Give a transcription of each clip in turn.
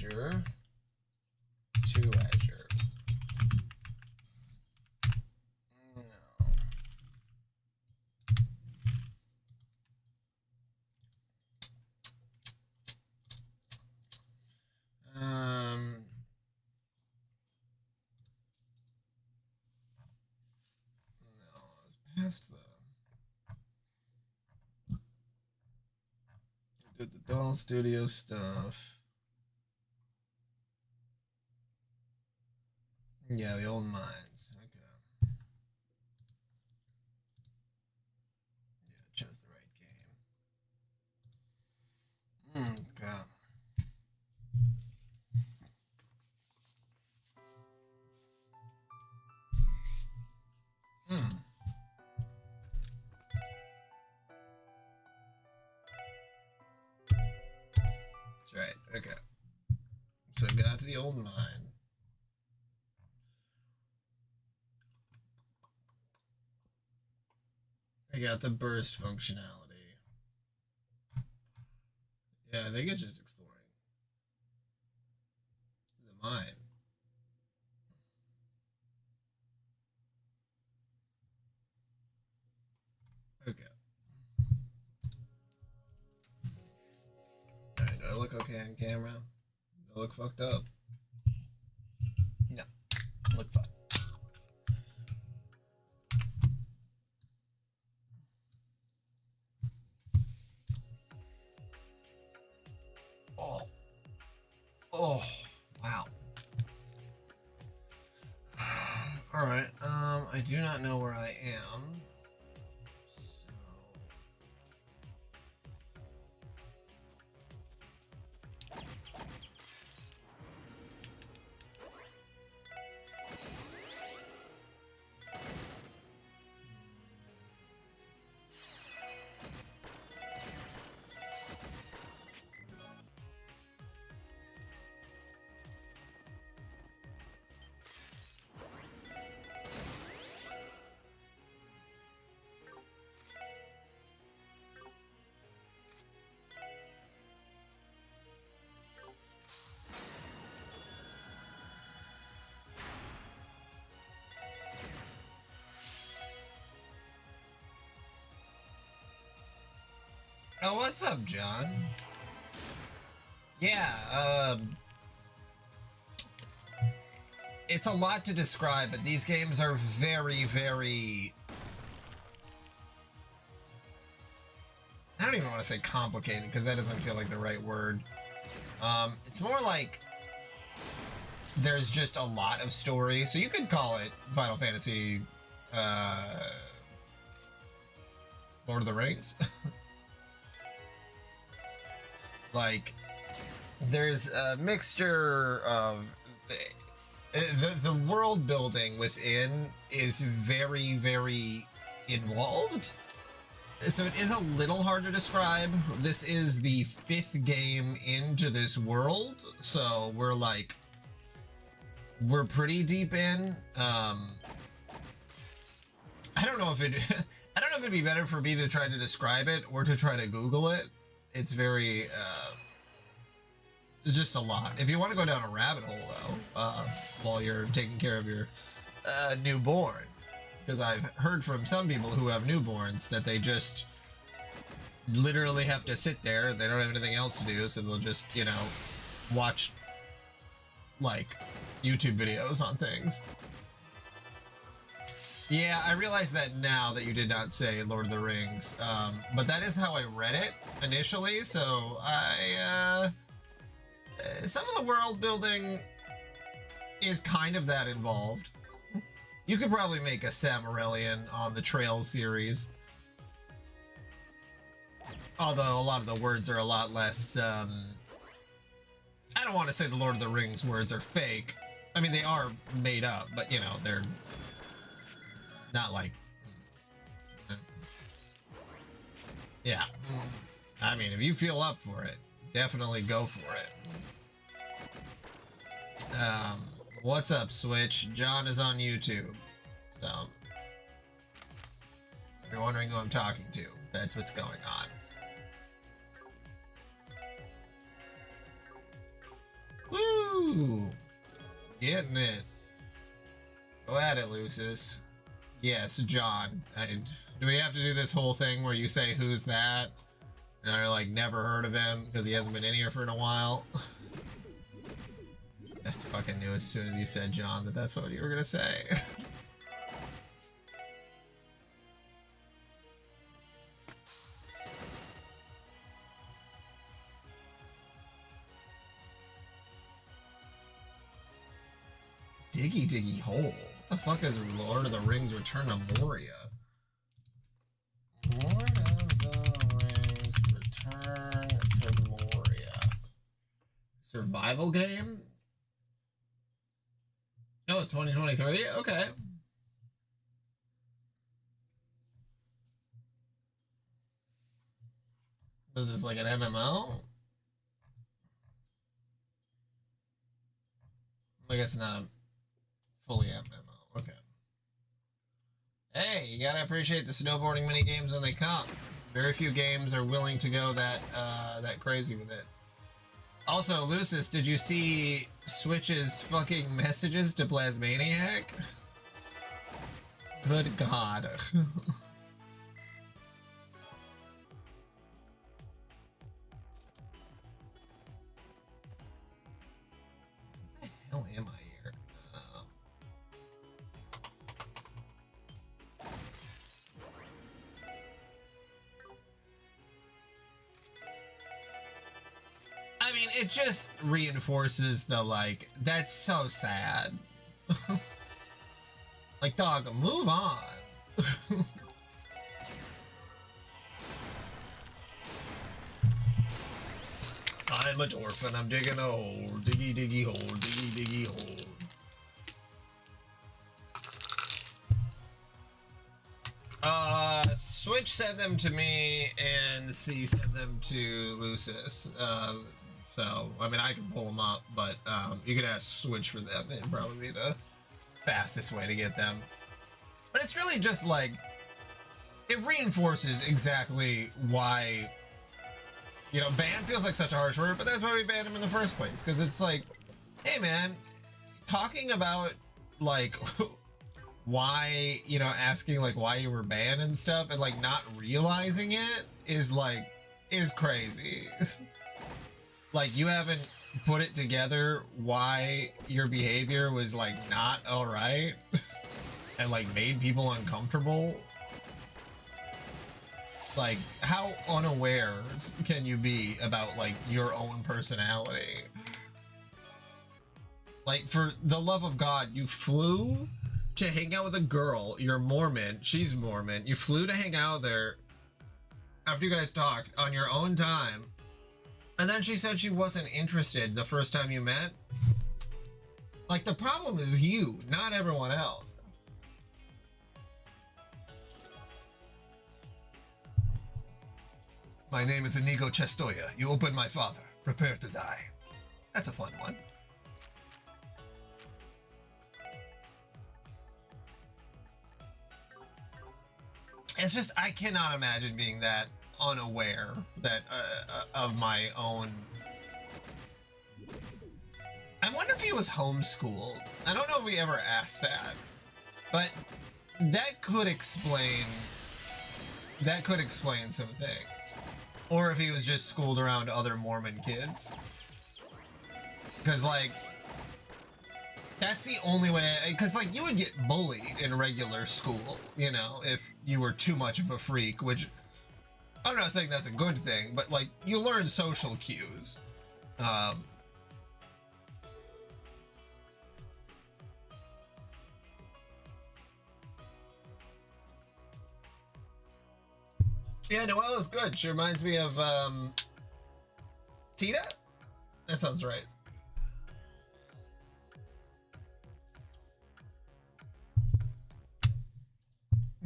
Azure to Azure. No. No, I was past the. Did the Doll Studio stuff. Yeah, the old mines. Okay. Yeah, chose the right game. Okay. That's right. Okay. So I got to the old mine. I got the burst functionality. Yeah, I think it's just exploring the mine. Okay. Alright, do I look okay on camera? Do I look fucked up? No. I look fine. Oh. Oh. Wow. Alright, I do not know where I am. Oh, what's up, John? Yeah, it's a lot to describe, but these games are very, very... I don't even want to say complicated, because that doesn't feel like the right word. It's more like there's just a lot of story, so you could call it Final Fantasy, Lord of the Rings. Like, there's a mixture of... The world building within is very, very involved. So it is a little hard to describe. This is the 5th game into this world, so we're pretty deep in. I don't know if it... I don't know if it'd be better for me to try to describe it or to try to Google it. It's very, it's just a lot. If you want to go down a rabbit hole, though, while you're taking care of your newborn, because I've heard from some people who have newborns that they just literally have to sit there. They don't have anything else to do, so they'll just, you know, watch, like, YouTube videos on things. Yeah, I realize that now that you did not say Lord of the Rings, but that is how I read it initially, so some of the world building is kind of that involved. You could probably make a Samarillion on the Trails series. Although a lot of the words are a lot less, I don't want to say the Lord of the Rings words are fake. I mean, they are made up, but, you know, they're not like... Yeah. I mean, if you feel up for it, definitely go for it. What's up, Switch? John is on YouTube. So, if you're wondering who I'm talking to, that's what's going on. Woo! Ooh, getting it. Go at it, Lucis. Yes, John. Do we have to do this whole thing where you say who's that? And I like never heard of him because he hasn't been in here for a while. I fucking knew as soon as you said John that that's what you were gonna say. Diggy Diggy Hole. What the fuck is Lord of the Rings Return to Moria? Lord of the Rings Return to Moria. Survival game? Oh, 2023? Okay. Is this like an MMO? I guess not a fully MMO. Okay. Hey, you gotta appreciate the snowboarding mini games when they come. Very few games are willing to go that crazy with it. Also, Lucis, did you see Switch's fucking messages to Plasmaniac? Good God. What the hell am I here? I mean, it just reinforces the, like, that's so sad. Like, dog, move on. I'm a orphan, I'm digging a hole. Diggy, diggy hole, diggy, diggy hole. Switch sent them to me, and C sent them to Lucis. So, I mean, I can pull them up, but you could ask Switch for them. It'd probably be the fastest way to get them. But it's really just like, it reinforces exactly why, you know, ban feels like such a harsh word, but that's why we banned him in the first place. Because it's like, hey man, talking about like why, you know, asking like why you were banned and stuff and like not realizing it is like, is crazy. Like, you haven't put it together why your behavior was like not all right and like made people uncomfortable. Like, how unaware can you be about like your own personality? Like, for the love of God, you flew to hang out with a girl. You're Mormon. She's Mormon. You flew to hang out there after you guys talked on your own time. And then she said she wasn't interested the first time you met. Like, the problem is you, not everyone else. My name is Inigo Chestoya. You opened my father. Prepare to die. That's a fun one. It's just, I cannot imagine being that unaware that of my own. I wonder if he was homeschooled. I don't know if we ever asked that, but that could explain some things. Or if he was just schooled around other Mormon kids, because like that's the only way. Because like you would get bullied in regular school, you know, if you were too much of a freak, which I'm not saying that's a good thing, but like you learn social cues. Yeah, Noelle is good. She reminds me of Tita? That sounds right.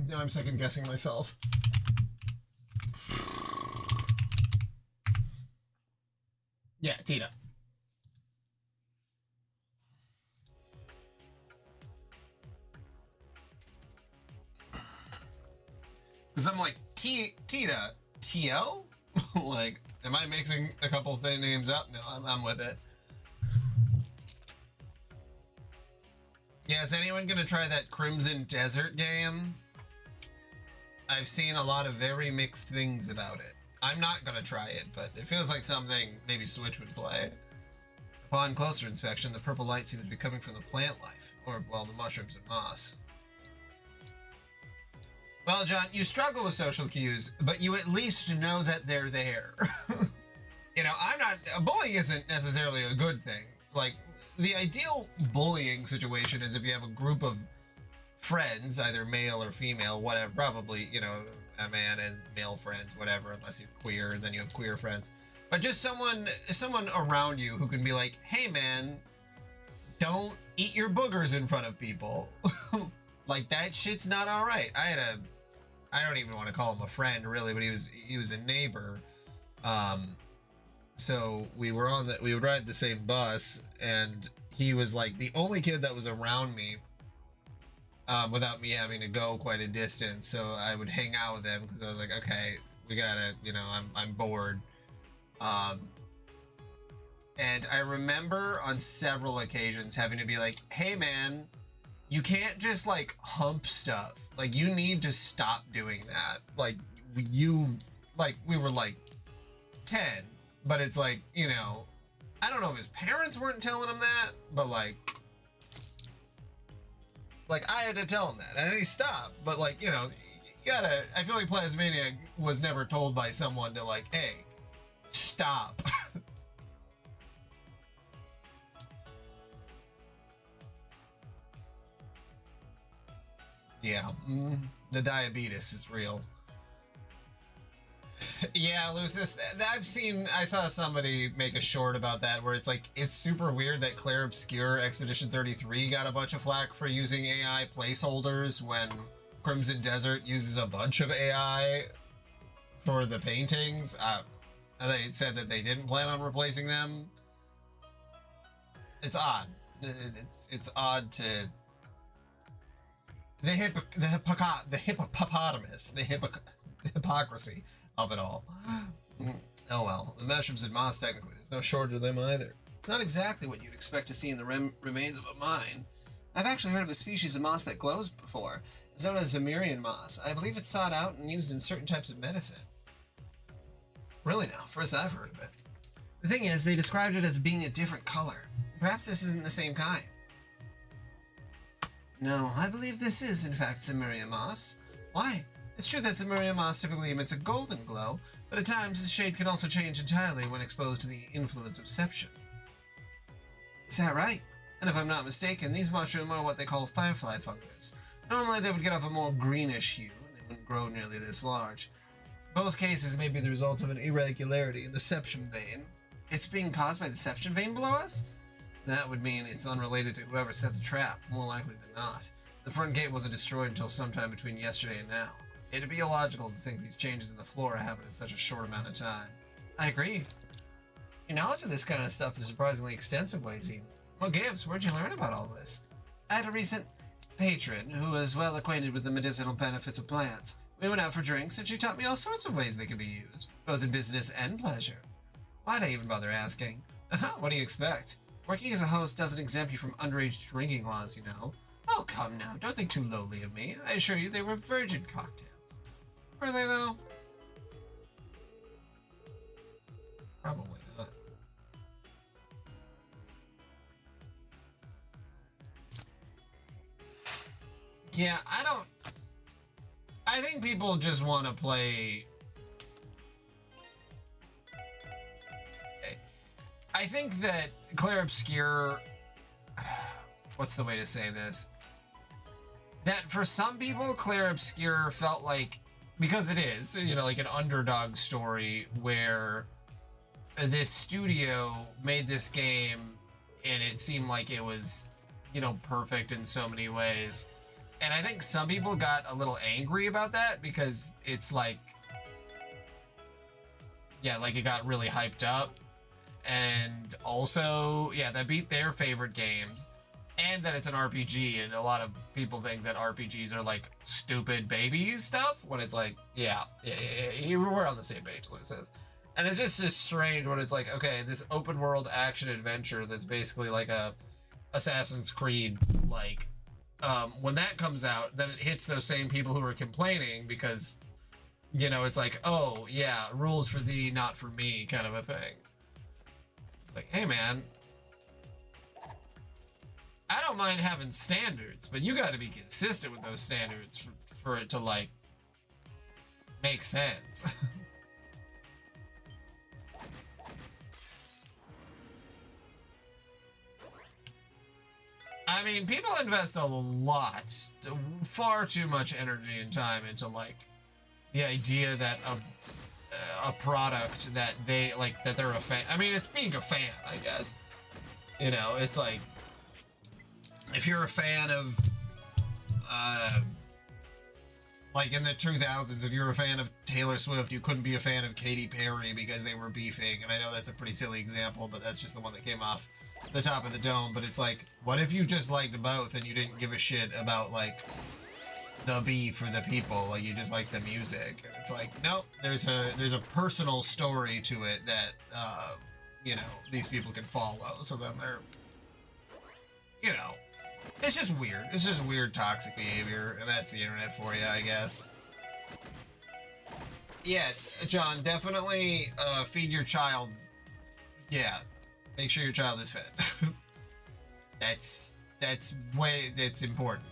Now I'm second guessing myself. Yeah, Tita. Because I'm like, Tita, T.O.? Like, am I mixing a couple of names up? No, I'm with it. Yeah, is anyone gonna try that Crimson Desert game? I've seen a lot of very mixed things about it. I'm not gonna try it, but it feels like something maybe Switch would play. Upon closer inspection, the purple light seems to be coming from the plant life, or, well, the mushrooms and moss. Well, John, you struggle with social cues, but you at least know that they're there. You know, bullying isn't necessarily a good thing. Like, the ideal bullying situation is if you have a group of friends, either male or female, whatever, probably, you know, a man and male friends, whatever, unless you're queer, and then you have queer friends. But just someone around you who can be like, hey man, don't eat your boogers in front of people. Like, that shit's not all right. I don't even want to call him a friend really, but he was a neighbor. So we would ride the same bus, and he was like the only kid that was around me, without me having to go quite a distance. So I would hang out with him because I was like, okay, we gotta, you know, I'm bored. And I remember on several occasions having to be like, hey man, you can't just like hump stuff. Like, you need to stop doing that. Like, we were like 10, but it's like, you know, I don't know if his parents weren't telling him that, but like I had to tell him that, and he stopped. But like, you know, you gotta, I feel like Plasmania was never told by someone to like, hey, stop. Yeah, the diabetes is real. Yeah, Lucis, I saw somebody make a short about that where it's like, it's super weird that Claire Obscure Expedition 33 got a bunch of flack for using AI placeholders when Crimson Desert uses a bunch of AI for the paintings. They said that they didn't plan on replacing them. It's odd. It's odd to the hypocrisy of it all. Oh well, the mushrooms and moss, technically, there's no shortage of them either. It's not exactly what you'd expect to see in the remains of a mine. I've actually heard of a species of moss that glows before. It's known as Zemurian moss. I believe it's sought out and used in certain types of medicine. Really now, first I've heard of it. The thing is, they described it as being a different color. Perhaps this isn't the same kind. No, I believe this is, in fact, Zemurian moss. Why? It's true that Zemurian moss typically emits a golden glow, but at times the shade can also change entirely when exposed to the influence of seption. Is that right? And if I'm not mistaken, these mushrooms are what they call firefly fungus. Normally they would get off a more greenish hue, and they wouldn't grow nearly this large. Both cases may be the result of an irregularity in the seption vein. It's being caused by the seption vein below us? That would mean it's unrelated to whoever set the trap, more likely than not. The front gate wasn't destroyed until sometime between yesterday and now. It'd be illogical to think these changes in the flora happened in such a short amount of time. I agree. Your knowledge of this kind of stuff is surprisingly extensive, Wazy. What gives? Where'd you learn about all this? I had a recent patron who was well acquainted with the medicinal benefits of plants. We went out for drinks, and she taught me all sorts of ways they could be used, both in business and pleasure. Why'd I even bother asking? What do you expect? Working as a host doesn't exempt you from underage drinking laws, you know. Oh, come now, don't think too lowly of me. I assure you they were virgin cocktails. Were they, though? Probably not. Yeah, I think people just want to play... I think that Claire Obscure... What's the way to say this? That for some people, Claire Obscure felt like... Because it is, you know, like an underdog story where this studio made this game and it seemed like it was, you know, perfect in so many ways. And I think some people got a little angry about that because it's like... Yeah, like it got really hyped up. And also, yeah, that beat their favorite games. And that it's an RPG, and a lot of people think that RPGs are like stupid baby stuff, when it's like, yeah, we're on the same page, Lou says. And it's just strange when it's like, okay, this open world action adventure that's basically like a Assassin's Creed like when that comes out, then it hits those same people who are complaining because, you know, it's like, oh yeah, rules for thee, not for me, kind of a thing. It's like, hey man, I don't mind having standards, but you got to be consistent with those standards for it to like make sense. I mean, people invest a lot, far too much energy and time into like the idea that a product that they like, that they're a fan. I mean, it's being a fan, I guess. You know, it's like if you're a fan of like in the 2000s, if you were a fan of Taylor Swift, you couldn't be a fan of Katy Perry because they were beefing. And I know that's a pretty silly example, but that's just the one that came off the top of the dome. But it's like, what if you just liked both and you didn't give a shit about like the beef or the people? Like you just like the music. And it's like, no, there's a personal story to it that you know, these people can follow. So then they're, you know, it's just weird. It's just weird toxic behavior, and that's the internet for you, I guess. Yeah, John, definitely feed your child. Yeah, make sure your child is fed. that's important.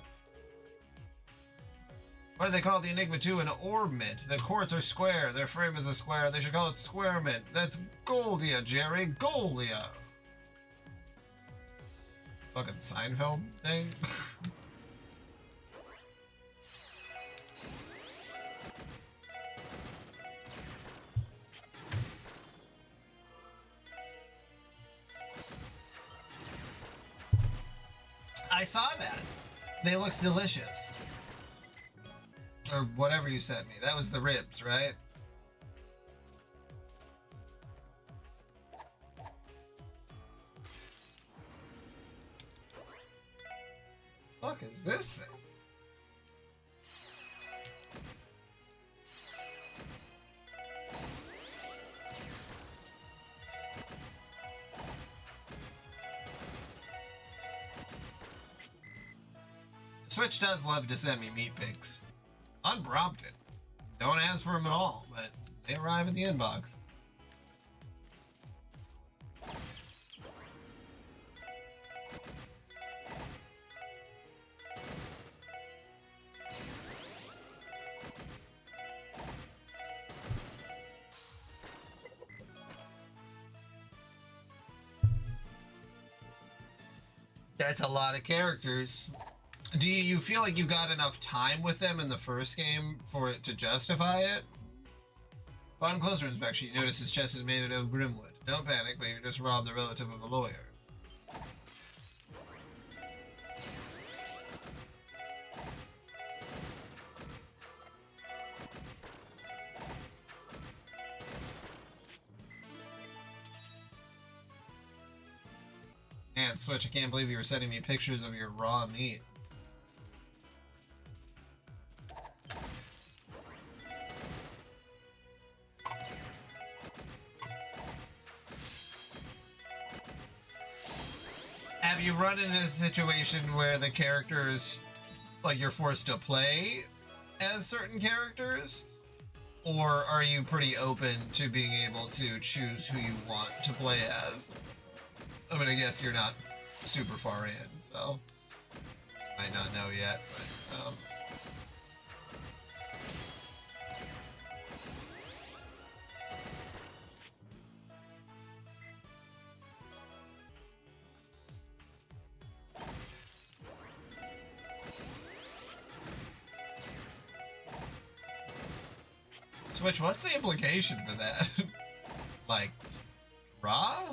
What do they call the Enigma 2? An orbit. The quartz are square. Their frame is a square. They should call it square mint. That's Goldia, Jerry. Goldia. Fucking Seinfeld thing. I saw that. They looked delicious. Or whatever you sent me. That was the ribs, right? Fuck is this thing? Switch does love to send me meat pics. Unprompted. Don't ask for them at all, but they arrive at the inbox. That's a lot of characters. Do you feel like you got enough time with them in the first game for it to justify it? Upon closer inspection, you notice his chest is made out of grimwood. Don't panic, but you just robbed the relative of a lawyer. Man, Switch, I can't believe you were sending me pictures of your raw meat. Have you run into a situation where the characters, like, you're forced to play as certain characters? Or are you pretty open to being able to choose who you want to play as? I mean, I guess you're not super far in, so might not know yet, but Switch, what's the implication for that? Like, raw?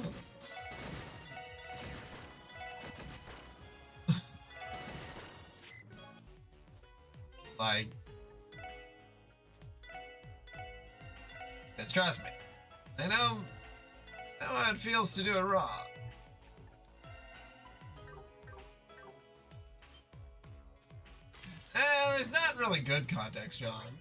Like, just trust me. I know how it feels to do it raw. There's not really good context, John.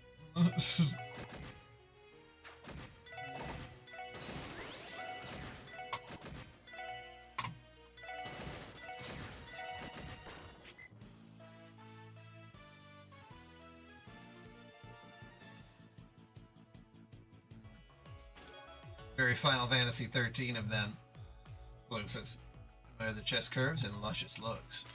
Very Final Fantasy 13 of them. Blue says, admire the chest curves and luscious looks.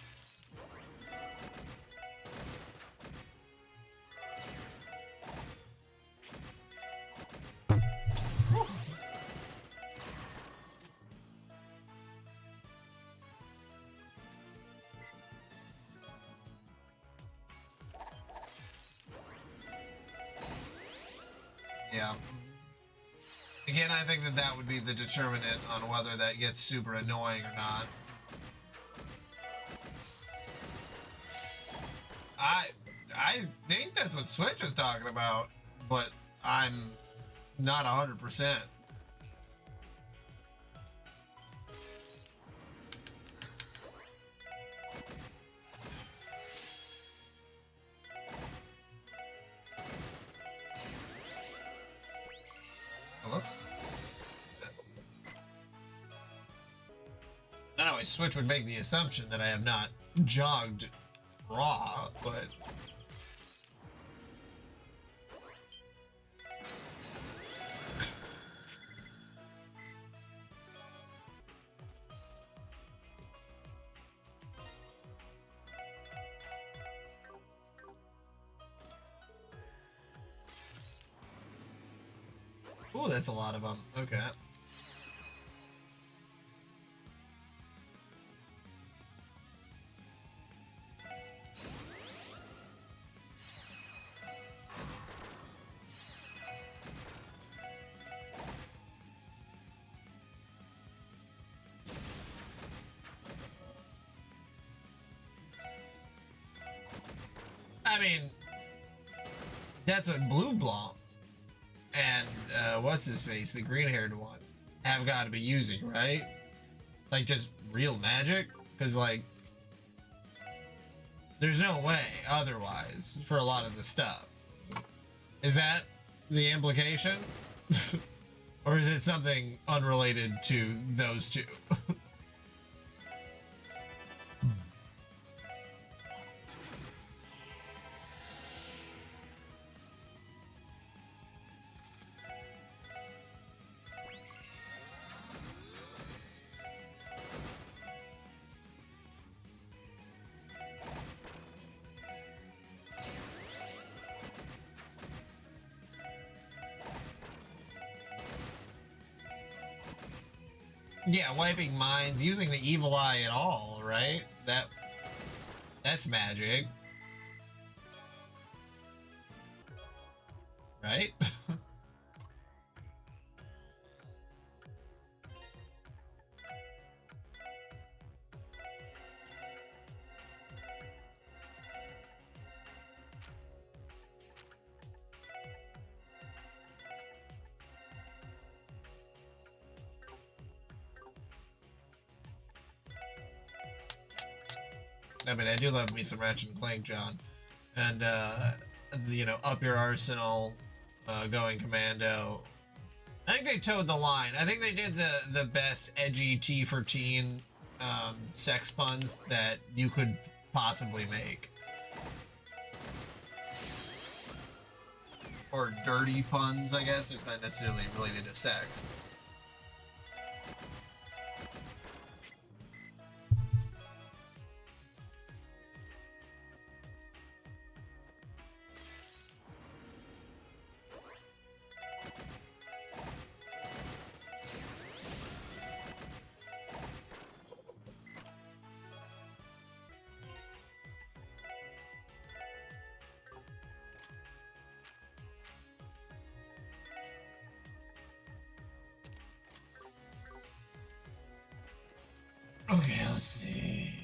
Yeah. Again, I think that that would be the determinant on whether that gets super annoying or not. I think that's what Switch is talking about, but I'm not 100%. Not always Switch would make the assumption that I have not jogged raw, but ooh, that's a lot of them. Okay. I mean, that's what Blue Blanc and what's his face, the green-haired one, have got to be using, right? Like just real magic, because like there's no way otherwise for a lot of the stuff. Is that the implication, or is it something unrelated to those two? Yeah, wiping minds, using the evil eye at all, right? That's magic. Right? I mean, I do love me some Ratchet and Clank, John. And, you know, up your arsenal, going commando. I think they towed the line. I think they did the best edgy T for teen sex puns that you could possibly make. Or dirty puns, I guess. It's not necessarily related to sex. Okay, let's see.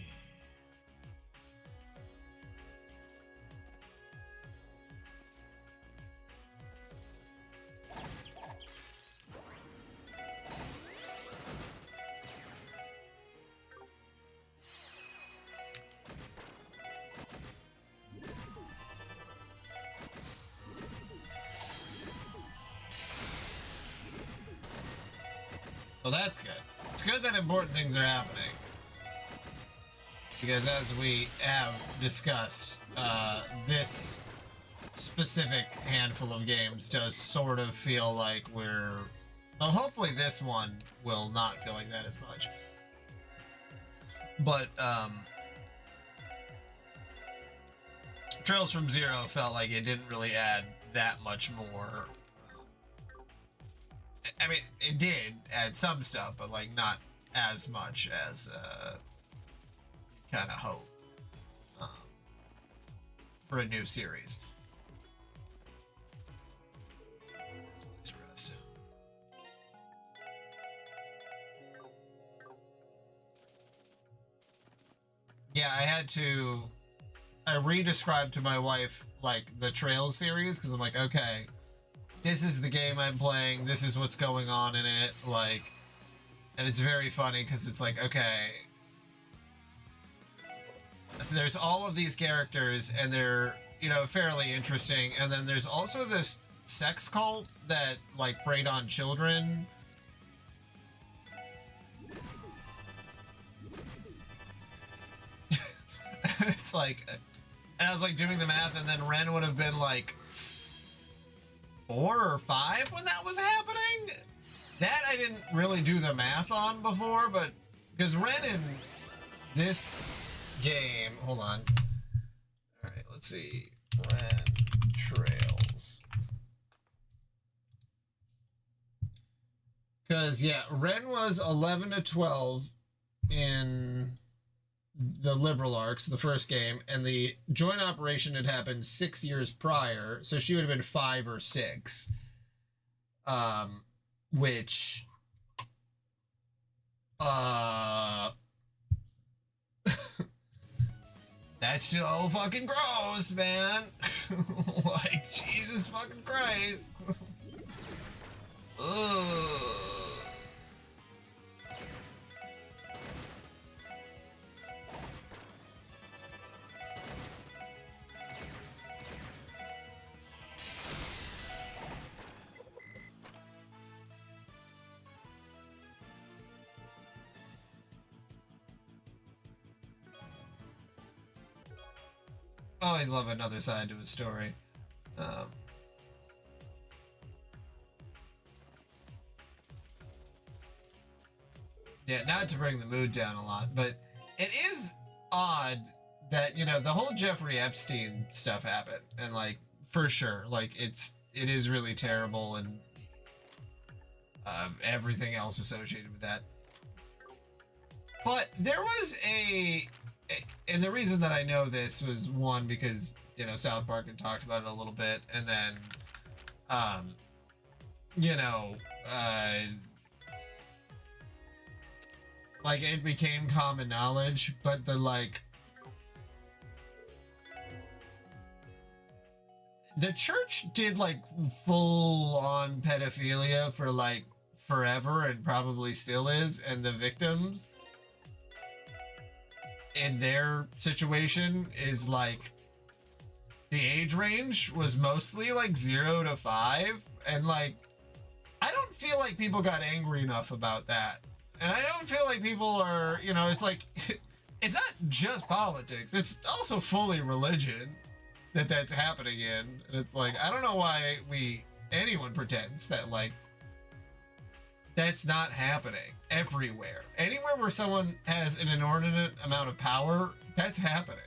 Well, that's good. It's good that important things are happening. Because as we have discussed, this specific handful of games does sort of feel like we're Well, hopefully this one will not feel like that as much. But, Trails from Zero felt like it didn't really add that much more. I mean, it did add some stuff, but, like, not as much as, kind of hope, um, for a new series. Yeah, I re-described to my wife, like, the Trails series, because I'm like, okay, this is the game I'm playing, this is what's going on in it, like, and it's very funny, because it's like, okay, there's all of these characters, and they're, you know, fairly interesting, and then there's also this sex cult that, like, preyed on children. It's like, and I was like doing the math, and then Ren would have been like 4 or 5 when that was happening. That I didn't really do the math on before, but because Ren in this game, hold on. All right, let's see. Ren Trails. Because, yeah, Ren was 11 to 12 in the Liberal Arcs, the first game, and the joint operation had happened 6 years prior, so she would have been 5 or 6. Which... That's so fucking gross, man. Like, Jesus fucking Christ. Ugh. Always love another side to a story. Yeah, not to bring the mood down a lot, but it is odd that, you know, the whole Jeffrey Epstein stuff happened, and, like, for sure, like, it is really terrible, and everything else associated with that. But there was and the reason that I know this was, one, because, you know, South Park had talked about it a little bit, and then, you know, like, it became common knowledge, but the church did, like, full-on pedophilia for, like, forever, and probably still is, and the victims in their situation is, like, the age range was mostly, like, 0 to 5, and, like, I don't feel like people got angry enough about that. And I don't feel like people are, you know, it's like, it's not just politics, it's also fully religion that's happening in. And it's like, I don't know why anyone pretends that, like, that's not happening everywhere. Anywhere where someone has an inordinate amount of power, that's happening.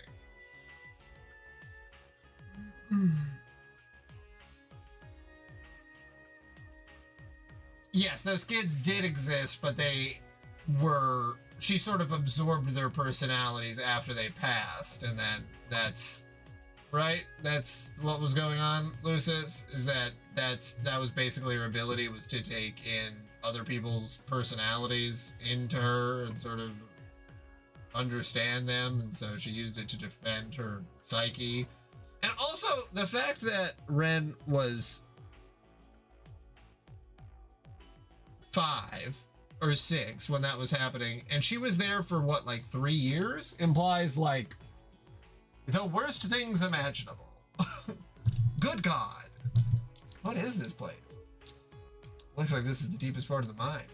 Yes, those kids did exist, but she sort of absorbed their personalities after they passed, and then that's right. That's what was going on, Lucis, is that was basically her ability, was to take in other people's personalities into her and sort of understand them, and so she used it to defend her psyche. And also the fact that Ren was 5 or 6 when that was happening, and she was there for what, like 3 years, implies, like, the worst things imaginable. Good God. What is this place? Looks like this is the deepest part of the mine.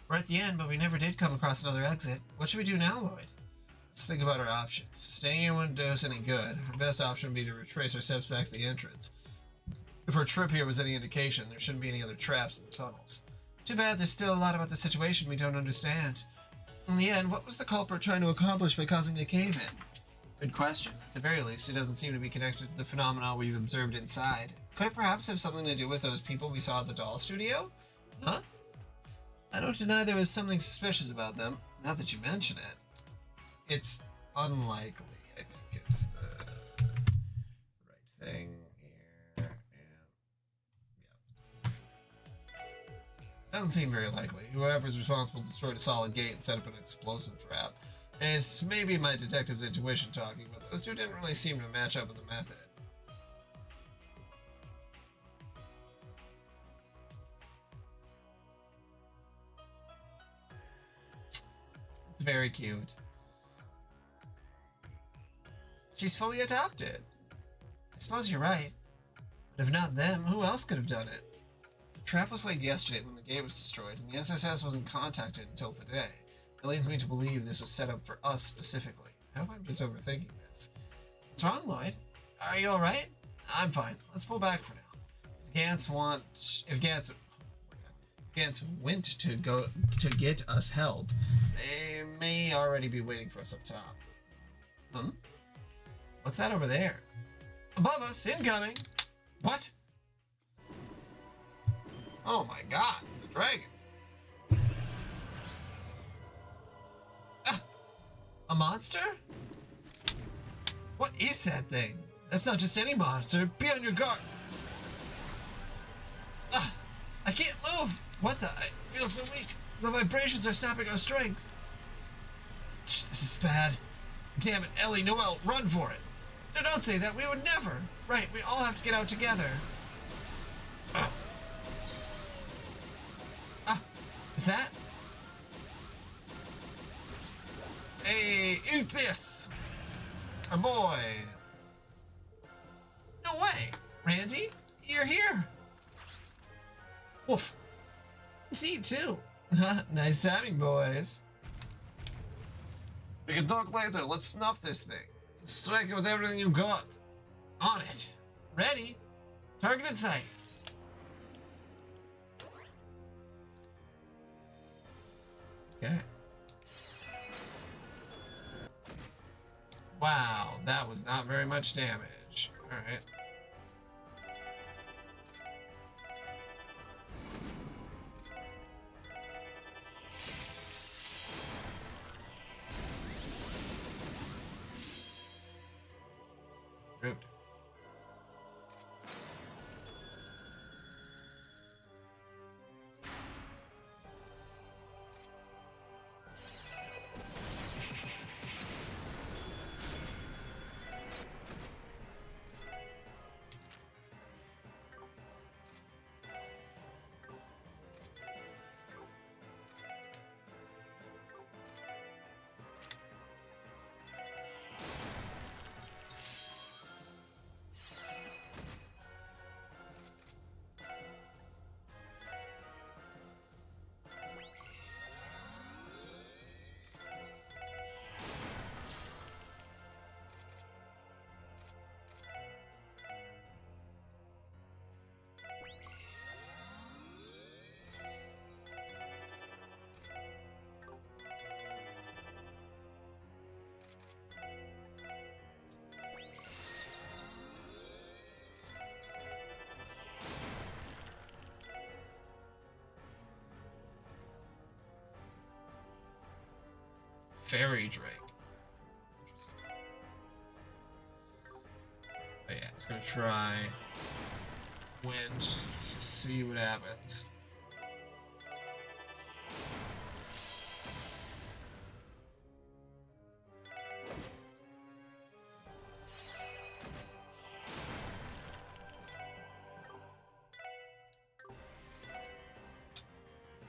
We're at the end, but we never did come across another exit. What should we do now, Lloyd? Let's think about our options. Staying here wouldn't do us any good. Our best option would be to retrace our steps back to the entrance. If our trip here was any indication, there shouldn't be any other traps in the tunnels. Too bad there's still a lot about the situation we don't understand. In the end, what was the culprit trying to accomplish by causing a cave-in? Good question. At the very least, it doesn't seem to be connected to the phenomena we've observed inside. Could it perhaps have something to do with those people we saw at the doll studio? Huh? I don't deny there was something suspicious about them, now that you mention it. It's unlikely, I think it's the right thing here, and yeah. Doesn't seem very likely. Whoever's responsible destroyed a solid gate and set up an explosive trap. And it's maybe my detective's intuition talking, but those two didn't really seem to match up with the method. It's very cute. She's fully adopted. I suppose you're right. But if not them, who else could have done it? The trap was laid yesterday when the gate was destroyed, and the SSS wasn't contacted until today. It leads me to believe this was set up for us specifically. I hope I'm just overthinking this. What's wrong, Lloyd? Are you alright? I'm fine. Let's pull back for now. If Gantz went to get us help, they may already be waiting for us up top. What's that over there? Above us, incoming! What? Oh my god, it's a dragon. A monster? What is that thing? That's not just any monster. Be on your guard. I can't move. What the? I feel so weak. The vibrations are sapping our strength. This is bad. Damn it, Ellie, Noelle, run for it. No, don't say that. We would never. Right, we all have to get out together. Is that? Hey, eat this! A boy! No way! Randy, you're here! Woof! It's you too! Nice timing, boys. We can talk later. Let's snuff this thing. Strike it with everything you got. On it. Ready? Target in sight. Okay. Wow, that was not very much damage. Alright. Rude. Fairy Drake. Oh yeah, I'm just gonna try wind just to see what happens.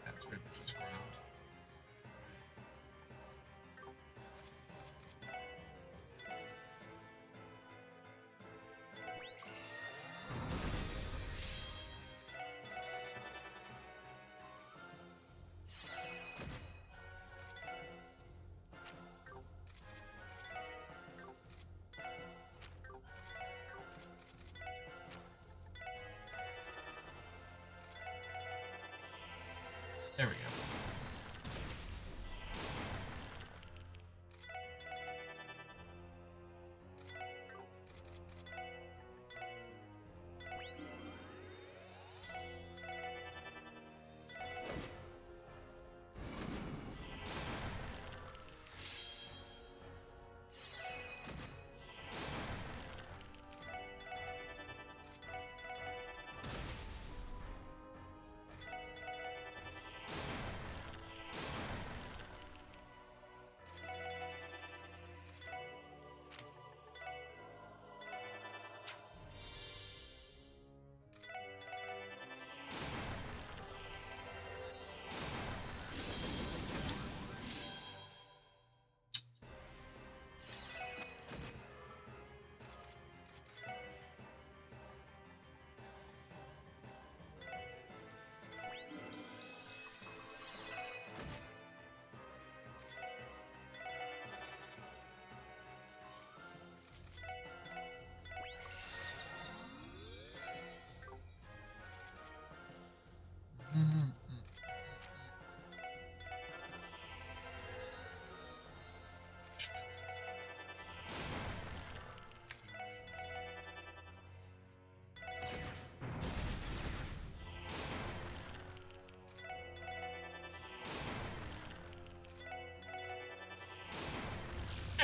That's pretty much just ground.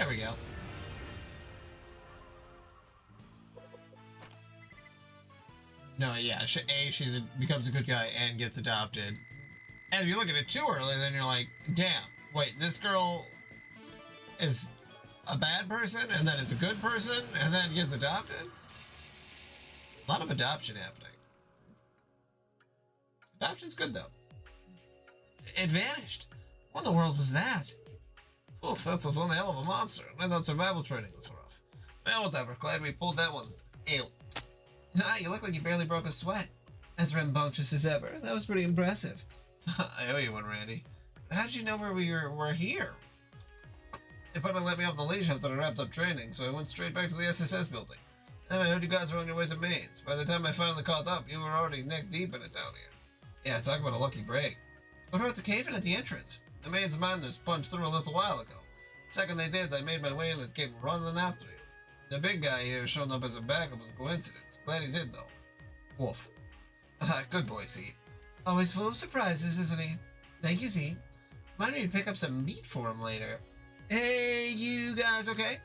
There we go. No, yeah, she becomes a good guy and gets adopted. And if you look at it too early, then you're like, damn, wait, this girl is a bad person, and then it's a good person, and then gets adopted? A lot of adoption happening. Adoption's good, though. It vanished. What in the world was that? Oof, that was one hell of a monster. I thought survival training was rough. Well, whatever. Glad we pulled that one. Ew. Ah, you look like you barely broke a sweat. As rambunctious as ever. That was pretty impressive. I owe you one, Randy. How did you know where we were here? They finally let me off the leash after I wrapped up training, so I went straight back to the SSS building. Then I heard you guys were on your way to Mainz. By the time I finally caught up, you were already neck deep in it down here. Yeah, talk about a lucky break. What about the cave-in at the entrance? The Mainz miners punched through a little while ago. The second they did, I made my way in and came running after you. The big guy here showing up as a backup was a coincidence. Glad he did, though. Wolf. Good boy, Z. Always full of surprises, isn't he? Thank you, Z. Might need to pick up some meat for him later. Hey, you guys okay?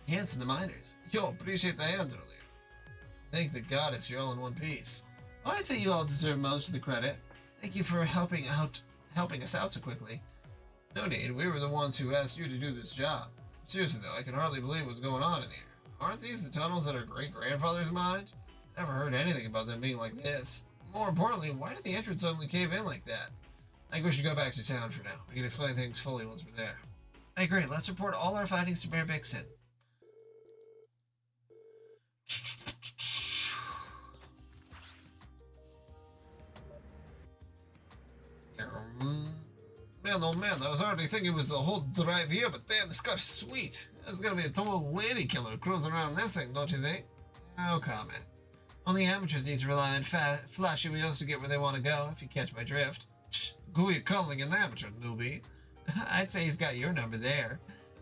Hanson the miners. Yo, appreciate the hand earlier. Thank the goddess you're all in one piece. Well, I'd say you all deserve most of the credit. Thank you for helping us out so quickly. No need, we were the ones who asked you to do this job. Seriously though, I can hardly believe what's going on in here. Aren't these the tunnels that our great-grandfathers mined? Never heard anything about them being like this. More importantly, why did the entrance suddenly cave in like that? I think we should go back to town for now. We can explain things fully once we're there. Hey, great, let's report all our findings to Mayor Bixon. Man, oh man, I was already thinking it was the whole drive here, but damn, this car's sweet. There's gonna be a total lady killer cruising around this thing, don't you think? No comment. Only amateurs need to rely on flashy wheels to get where they want to go, if you catch my drift. Gooey culling an amateur, newbie. I'd say he's got your number there.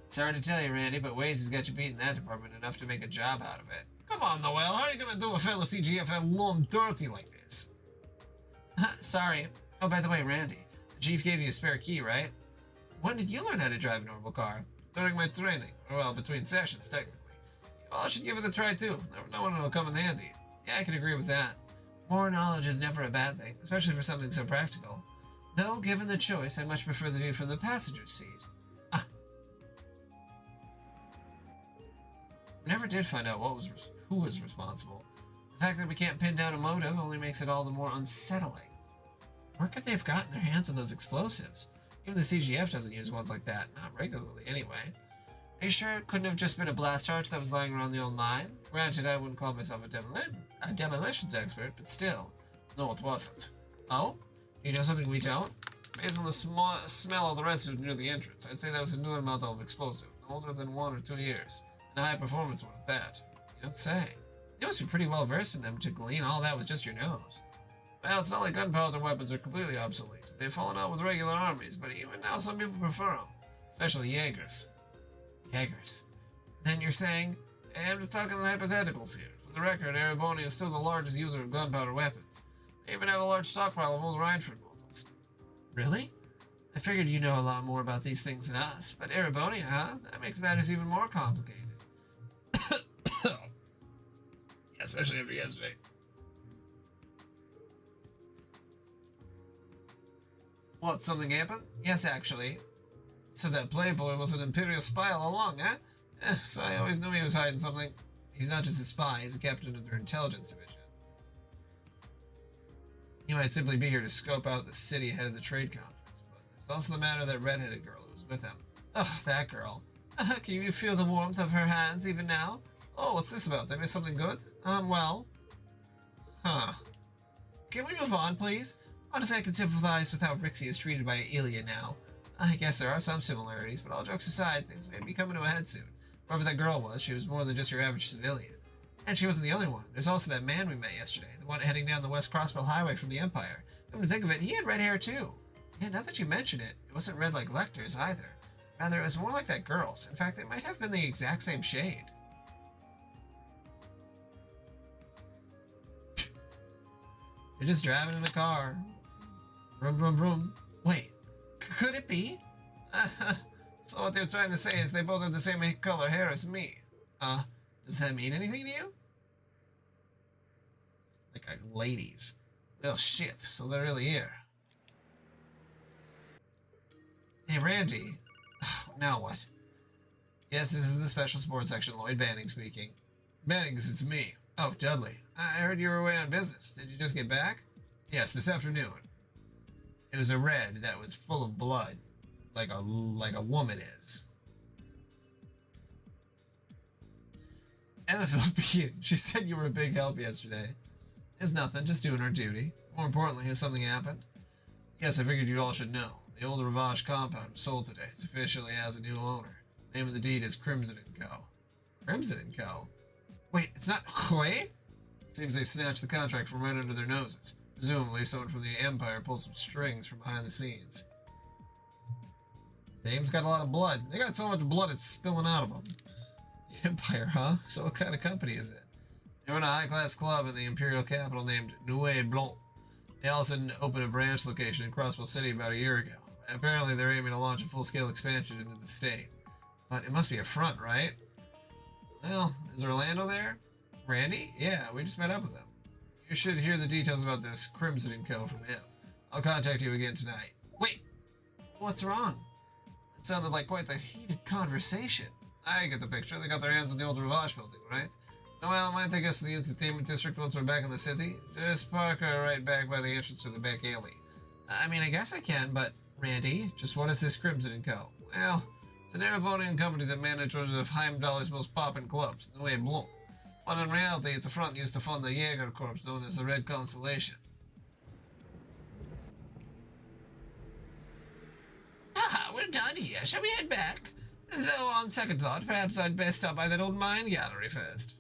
Sorry to tell you, Randy, but Waze has got you beat in that department enough to make a job out of it. Come on, Noel, how are you gonna do a fellow CGF long dirty like this? Sorry. Oh, by the way, Randy, the chief gave you a spare key, right? When did you learn how to drive a normal car? During my training. Or, well, between sessions, technically. Well, I should give it a try, too. Never know when it'll come in handy. Yeah, I can agree with that. More knowledge is never a bad thing, especially for something so practical. Though, given the choice, I much prefer the view from the passenger's seat. I never did find out who was responsible. The fact that we can't pin down a motive only makes it all the more unsettling. Where could they have gotten their hands on those explosives? Even the CGF doesn't use ones like that, not regularly anyway. Are you sure it couldn't have just been a blast charge that was lying around the old mine? Granted, I wouldn't call myself a demolitions expert, but still. No, it wasn't. Oh? You know something we don't? Based on the smell of the residue near the entrance, I'd say that was a newer model of explosive, older than 1 or 2 years, and a high-performance one at that. You don't say. You must be pretty well versed in them to glean all that with just your nose. Well, it's not like gunpowder weapons are completely obsolete. They've fallen out with regular armies, but even now some people prefer them, especially Jaegers. Jaegers. Then you're saying, hey, I'm just talking hypotheticals here. For the record, Erebonia is still the largest user of gunpowder weapons. They even have a large stockpile of old Reinford bottles. Really? I figured you know a lot more about these things than us, but Erebonia, huh? That makes matters even more complicated. Yeah, especially after yesterday. What, something happened? Yes, actually. So that Playboy was an Imperial spy all along, huh? So I always knew he was hiding something. He's not just a spy, he's a captain of their intelligence division. He might simply be here to scope out the city ahead of the trade conference, but there's also the matter of that red-headed girl who was with him. Oh, that girl. Can you feel the warmth of her hands even now? Oh, what's this about? Did I miss something good? Well. Huh. Can we move on, please? Honestly, I can sympathize with how Rixie is treated by Ilya now. I guess there are some similarities, but all jokes aside, things may be coming to a head soon. Whoever that girl was, she was more than just your average civilian. And she wasn't the only one. There's also that man we met yesterday, the one heading down the West Crossbell Highway from the Empire. Come to think of it, he had red hair too. Yeah, now that you mention it, it wasn't red like Lecter's either. Rather, it was more like that girl's. In fact, they might have been the exact same shade. You're just driving in the car. Vroom, vroom, vroom. Wait, could it be? So what they're trying to say is they both have the same color hair as me. Does that mean anything to you? Like ladies. Well, shit, so they're really here. Hey, Randy. Now what? Yes, this is the special sports section. Lloyd Banning speaking. Bannings, it's me. Oh, Dudley. I heard you were away on business. Did you just get back? Yes, this afternoon. It was a red that was full of blood, like a woman is. Emma filled me in. She said you were a big help yesterday. It's nothing, just doing our duty. More importantly, has something happened? Yes, I figured you all should know. The old Ravage compound was sold today. It officially has a new owner. The name of the deed is Crimson & Co. Crimson & Co? Wait, it's not Hui? Seems they snatched the contract from right under their noses. Presumably, someone from the Empire pulled some strings from behind the scenes. Dame's got a lot of blood. They got so much blood it's spilling out of them. The Empire, huh? So what kind of company is it? They run a high-class club in the Imperial capital named Nuit Blanc. They also opened a branch location in Crosswell City about a year ago. Apparently, they're aiming to launch a full-scale expansion into the state. But it must be a front, right? Well, is Orlando there? Randy? Yeah, we just met up with him. You should hear the details about this Crimson & Co. from him. I'll contact you again tonight. Wait! What's wrong? It sounded like quite the heated conversation. I get the picture. They got their hands on the old Ravage building, right? Well, might take us to the entertainment district once we're back in the city. Just park her right back by the entrance to the back alley. I mean, I guess I can, but... Randy, just what is this Crimson & Co.? Well, it's an Erebonian company that manages one of Heimdall's most poppin' clubs, Nuit Blanc. But in reality, it's a front used to fund the Jaeger Corps known as the Red Constellation. Ah, we're done here. Shall we head back? Though, on second thought, perhaps I'd best stop by that old mine gallery first.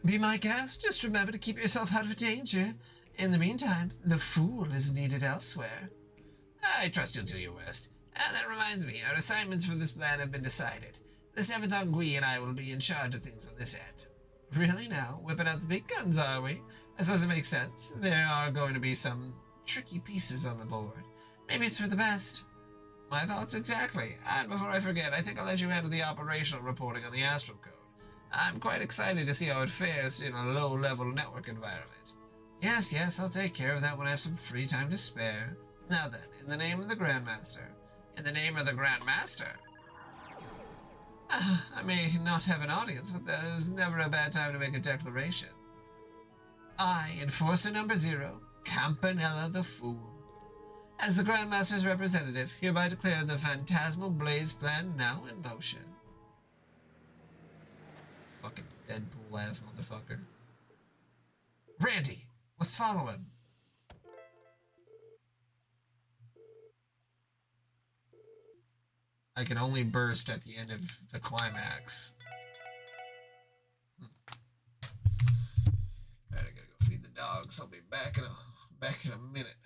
Be my guest. Just remember to keep yourself out of danger. In the meantime, the fool is needed elsewhere. I trust you'll do your worst. And that reminds me, our assignments for this plan have been decided. The 7th Ennui and I will be in charge of things on this end. Really now? Whipping out the big guns, are we? I suppose it makes sense. There are going to be some tricky pieces on the board. Maybe it's for the best. My thoughts exactly. And before I forget, I think I'll let you handle the operational reporting on the Astral Code. I'm quite excited to see how it fares in a low-level network environment. Yes, I'll take care of that when I have some free time to spare. Now then, in the name of the Grandmaster. In the name of the Grandmaster? I may not have an audience, but there's never a bad time to make a declaration. I, Enforcer Number 0, Campanella the Fool. As the Grandmaster's representative, hereby declare the Phantasmal Blaze Plan now in motion. Fucking Deadpool-ass motherfucker. Randy, let's follow him. I can only burst at the end of the climax. Alright, I gotta go feed the dogs. I'll be back in a minute.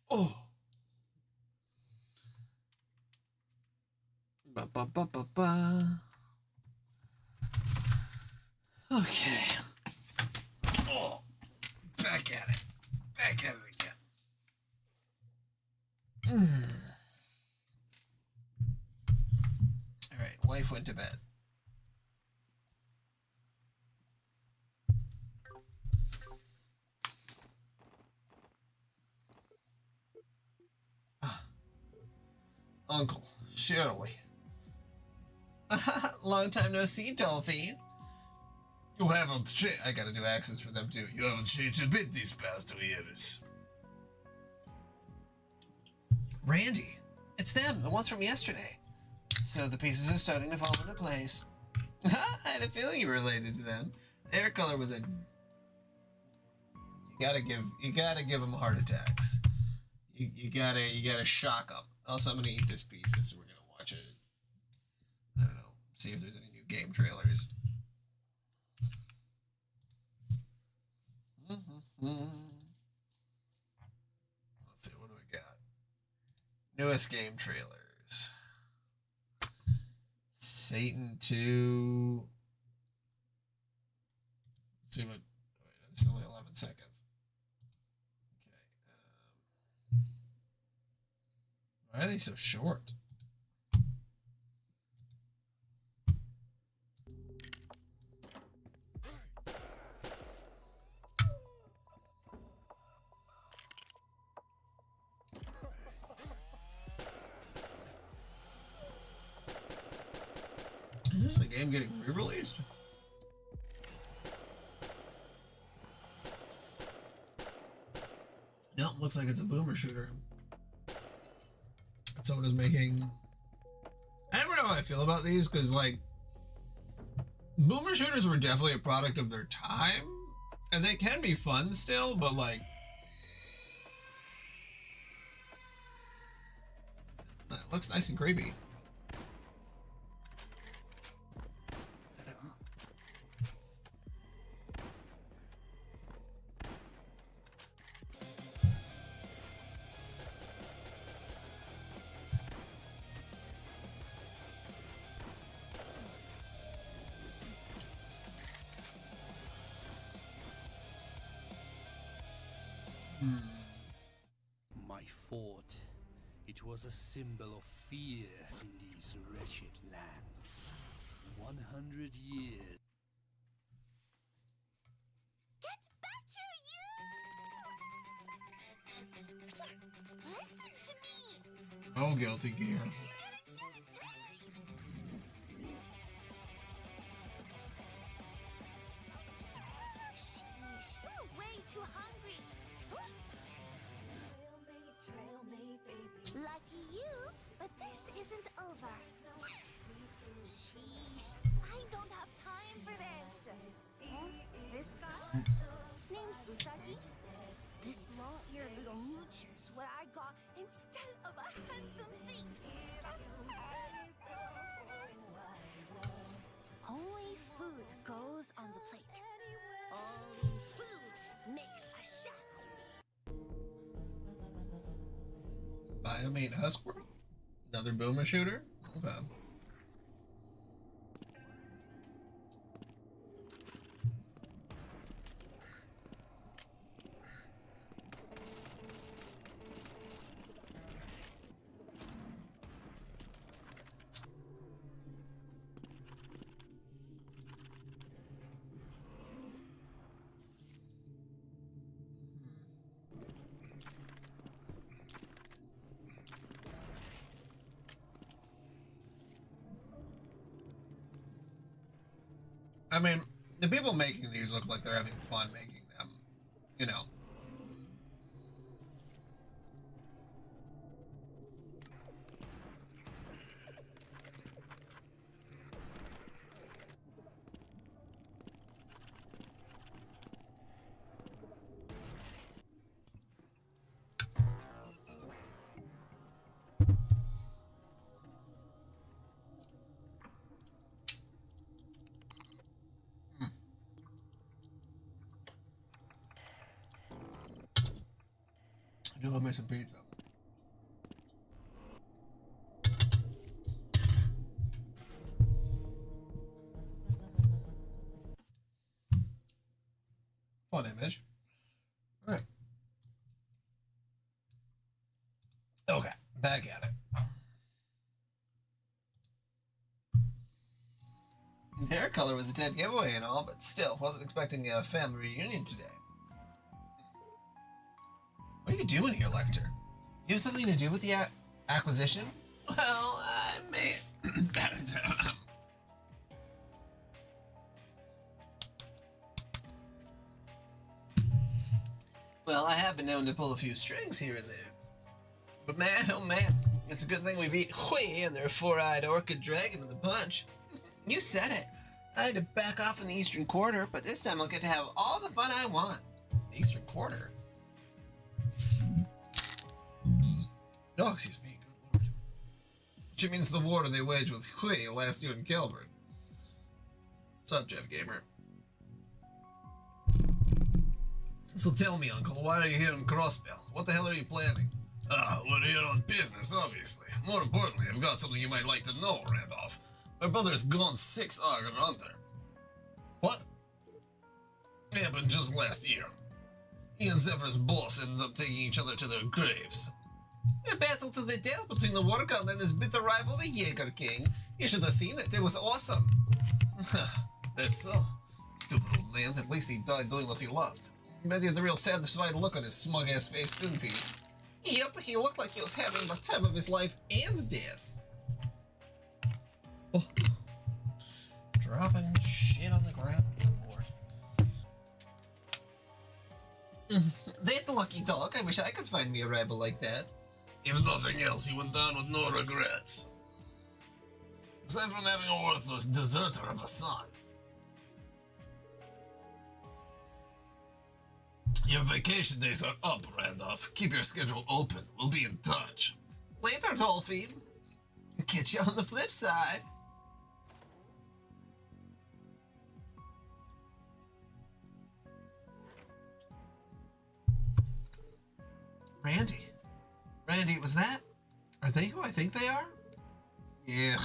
Oh. Ba ba ba ba ba. Okay. Oh, back at it. Back at it again. All right, wife went to bed. Uncle, Shirley. Long time no see, Dolphy. You haven't changed. I gotta do accents for them too. You haven't changed a bit these past 2 years. Randy, it's them, the ones from yesterday. So the pieces are starting to fall into place. I had a feeling you were related to them. Their color was a. You gotta give them heart attacks. You gotta shock them. Also, I'm gonna eat this pizza, so we're gonna watch it. I don't know. See if there's any new game trailers. Let's see, what do we got? Newest game trailers. Satan 2. Let's see what. Wait, this is only 11 seconds. Okay. Why are they so short? Is this a game getting re-released? No, looks like it's a boomer shooter. Someone is making. I never know how I feel about these because, like, boomer shooters were definitely a product of their time, and they can be fun still, but like, it looks nice and creepy. My fort. It was a symbol of fear in these wretched lands. 100 years. Get back here, you! Listen to me! Oh, guilty gear. Sheesh, you're way too hungry. Lucky you, but this isn't over. Sheesh, I don't have time for this. Huh? This guy? Name's Usagi. This long-eared little moocher is what I got instead of a handsome thief. Only food goes on the plate. Only food makes a chef. Biomate Huskworth? Another boomer shooter? Okay. I mean, the people making these look like they're having fun making them, you know. I do love me some pizza. back at it. Hair color was a dead giveaway and all, but still, wasn't expecting a family reunion today. What are you doing here, Lecter? You have something to do with the acquisition? Well, I may... Well, I have been known to pull a few strings here and there. But man, oh man, it's a good thing we beat Hui and their four-eyed orchid dragon in the bunch. You said it. I had to back off in the Eastern Quarter, but this time I'll get to have all the fun I want. The Eastern Quarter? Oh, excuse me. Good lord. Which means the war they waged with Hui last year in Calvert. What's up, Jeff Gamer? So tell me, Uncle, why are you here in Crossbell? What the hell are you planning? We're here on business, obviously. More importantly, I've got something you might like to know, Randolph. My brother's gone 6 Auger Hunter. What? It happened just last year. He and Zephyr's boss ended up taking each other to their graves. A battle to the death between the Warcon and his bitter rival, the Jaeger King. You should have seen it. It was awesome. That's so. Stupid old man. At least he died doing what he loved. Bet he had the real satisfied look on his smug-ass face, didn't he? Yep, he looked like he was having the time of his life and death. Oh. Dropping shit on the ground. Good lord. That lucky dog. I wish I could find me a rival like that. If nothing else, he went down with no regrets. Aside from having a worthless deserter of a son. Your vacation days are up, Randolph. Keep your schedule open. We'll be in touch. Later, Dolphy. Catch you on the flip side. Randy. Randy, was that? Are they who I think they are? Yeah.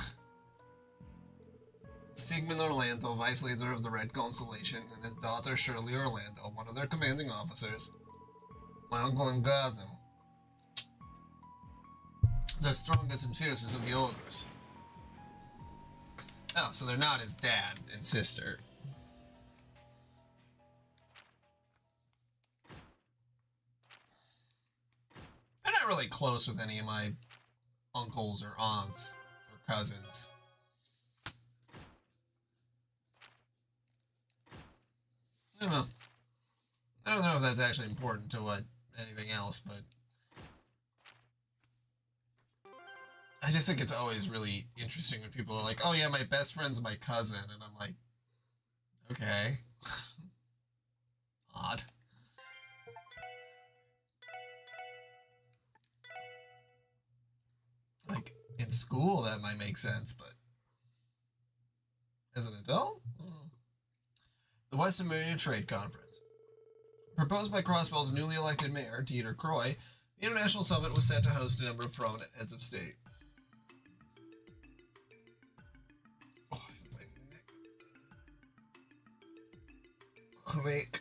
Sigmund Orlando, vice leader of the Red Constellation, and his daughter Shirley Orlando, one of their commanding officers. My uncle and cousin. The strongest and fiercest of the ogres. Oh, so they're not his dad and sister. I'm not really close with any of my uncles or aunts or cousins. I don't know if that's actually important to what anything else, but I just think it's always really interesting when people are like, oh yeah, my best friend's my cousin, and I'm like, okay. Odd. Like, in school that might make sense, but as an adult? The Western Marine Trade Conference. Proposed by Crossbell's newly elected mayor, Dieter Croy, the International Summit was set to host a number of prominent heads of state. Oh, my neck. Quick.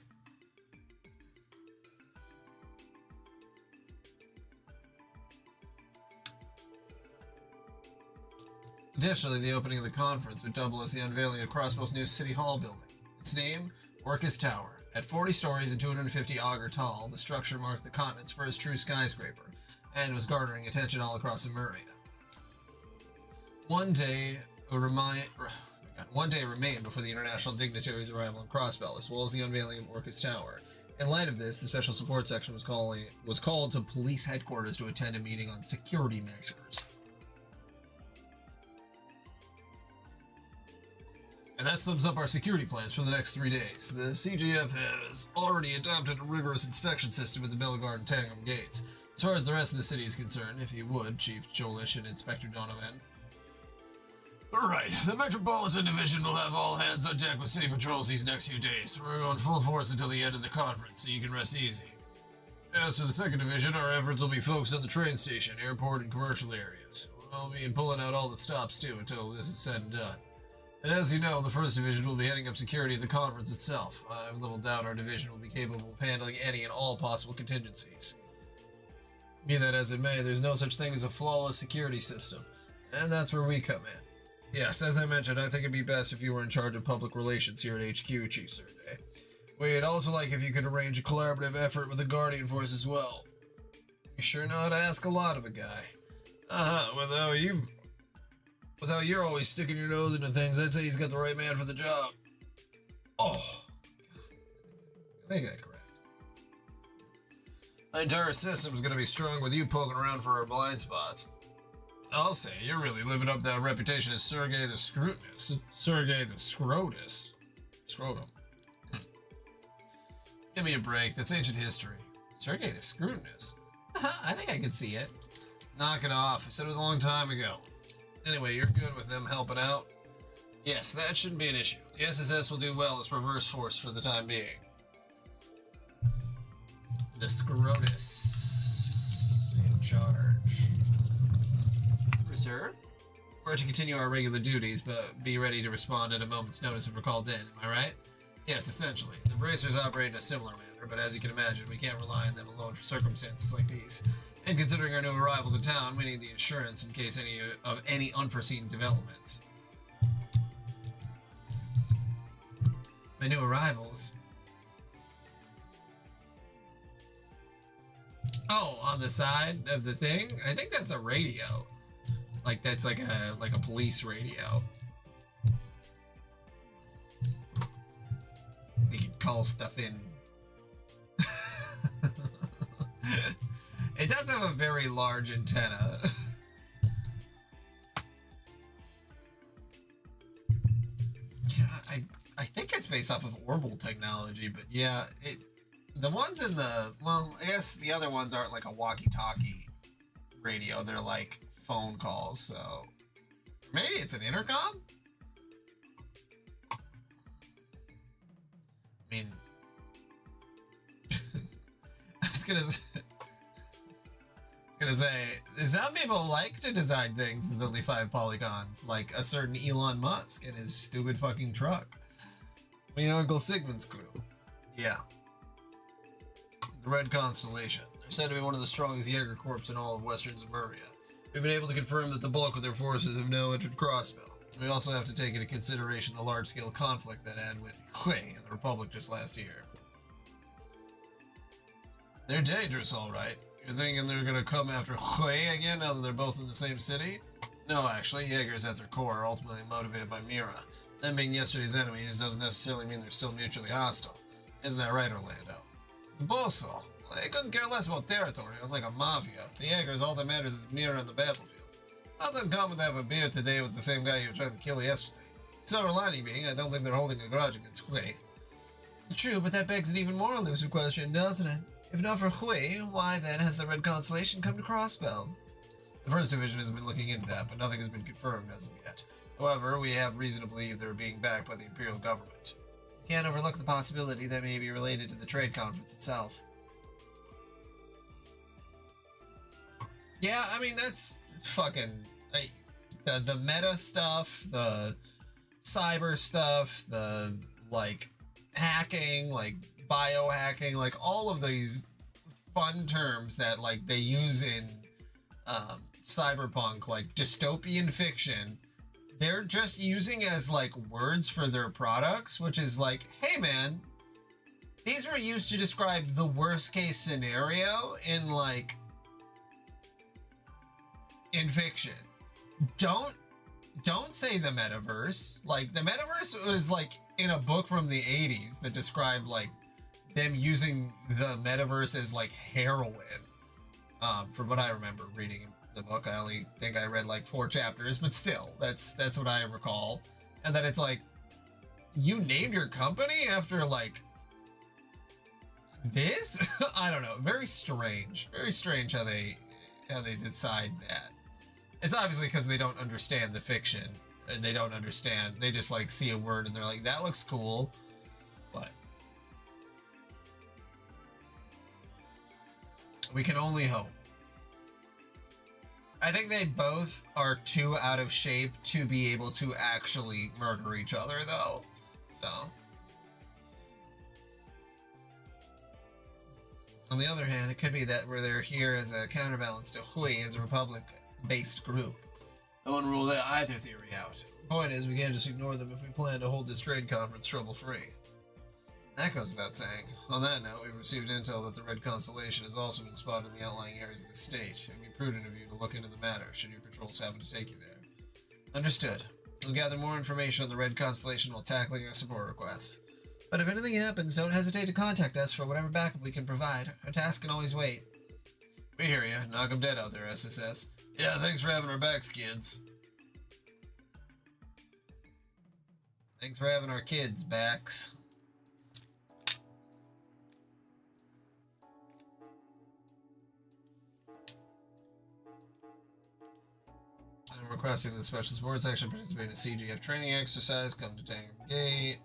Additionally, the opening of the conference would double as the unveiling of Crossbell's new City Hall building. Its name, Orcus Tower. At 40 stories and 250 auger tall, the structure marked the continent's first true skyscraper, and was garnering attention all across Emuria. One day remained before the international dignitaries' arrival in Crossbell, as well as the unveiling of Orcus Tower. In light of this, the Special Support Section was called to police headquarters to attend a meeting on security measures. And that sums up our security plans for the next 3 days. The CGF has already adopted a rigorous inspection system at the Bellegarde and Tangham gates. As far as the rest of the city is concerned, if you would, Chief Jolish and Inspector Donovan. Right, the Metropolitan Division will have all hands on deck with city patrols these next few days. We're going full force until the end of the conference, so you can rest easy. As for the second division, our efforts will be focused on the train station, airport, and commercial areas. We'll be pulling out all the stops, too, until this is said and done. And as you know, the first division will be heading up security at the conference itself. I have little doubt our division will be capable of handling any and all possible contingencies. Be that as it may, there's no such thing as a flawless security system, and that's where we come in. Yes, as I mentioned, I think it'd be best if you were in charge of public relations here at HQ, Chief Sergey. We'd also like if you could arrange a collaborative effort with the Guardian Force as well. You sure know how to ask a lot of a guy. Without you're always sticking your nose into things, I'd say he's got the right man for the job. Oh, I think that correct. The entire system's gonna be strung with you poking around for our blind spots. I'll say, you're really living up that reputation as Sergey the Scrutinous. Sergey the Scrotus. Scrotum. Give me a break, that's ancient history. Sergey the Scrutinous? I think I can see it. Knock it off, I said it was a long time ago. Anyway, you're good with them helping out? Yes, that shouldn't be an issue. The SSS will do well as reverse force for the time being. The Scrotus in charge. Reserve? We're to continue our regular duties, but be ready to respond at a moment's notice if we're called in, am I right? Yes, essentially. The bracers operate in a similar manner, but as you can imagine, we can't rely on them alone for circumstances like these. And considering our new arrivals in town, we need the insurance in case of any unforeseen developments. My new arrivals? Oh, on the side of the thing? I think that's a radio. Like that's like a police radio. You can call stuff in. It does have a very large antenna. Yeah, I think it's based off of Orbital technology, but yeah, the ones in the, well, I guess the other ones aren't like a walkie-talkie radio. They're like phone calls, so maybe it's an intercom? I mean, I was gonna say, some people like to design things with only 5 polygons, like a certain Elon Musk and his stupid fucking truck. My Uncle Sigmund's crew. Yeah. The Red Constellation. They're said to be one of the strongest Jaeger Corps in all of Western Zemuria. We've been able to confirm that the bulk of their forces have now entered Crossbell. We also have to take into consideration the large-scale conflict that had with Hui and the Republic just last year. They're dangerous, all right. You're thinking they're gonna come after Hui again now that they're both in the same city? No, actually, Jaegers at their core are ultimately motivated by Mira. Them being yesterday's enemies doesn't necessarily mean they're still mutually hostile. Isn't that right, Orlando? Suppose so. They couldn't care less about territory, unlike a mafia. The Jaegers, all that matters is Mira on the battlefield. Not uncommon to have a beer today with the same guy you were trying to kill yesterday. Silver lining being, I don't think they're holding a grudge against Hui. True, but that begs an even more elusive question, doesn't it? If not for Hui, why then has the Red Constellation come to Crossbell? The First Division has been looking into that, but nothing has been confirmed as of yet. However, we have reason to believe they're being backed by the Imperial government. Can't overlook the possibility that may be related to the trade conference itself. Yeah, I mean, that's fucking... the meta stuff, the cyber stuff, the, like, hacking, like, biohacking, like, all of these fun terms that, like, they use in cyberpunk, like, dystopian fiction, they're just using as, like, words for their products, which is like, hey, man, these were used to describe the worst-case scenario in, like, in fiction. Don't say the metaverse. Like, the metaverse was, like, in a book from the 80s that described, like, them using the metaverse as, like, heroin. From what I remember reading the book, I only think I read, like, 4 chapters, but still, that's what I recall. And then it's like, you named your company after, like, this? I don't know. Very strange. Very strange how they decide that. It's obviously because they don't understand the fiction. And they don't understand. They just, like, see a word and they're like, that looks cool. But we can only hope. I think they both are too out of shape to be able to actually murder each other, though. So On the other hand, it could be that they're here as a counterbalance to Hui as a Republic-based group. I wouldn't rule that either theory out. Point is, we can't just ignore them if we plan to hold this trade conference trouble-free. That goes without saying. On that note, we've received intel that the Red Constellation has also been spotted in the outlying areas of the state. It would be prudent of you to look into the matter, should your patrols happen to take you there. Understood. We'll gather more information on the Red Constellation while tackling our support requests. But if anything happens, don't hesitate to contact us for whatever backup we can provide. Our task can always wait. We hear ya. Knock 'em dead out there, SSS. Yeah, thanks for having our backs, kids. Thanks for having our kids' backs. I'm requesting the Special Support Section participate in a CGF training exercise. Come to Tangram Gate.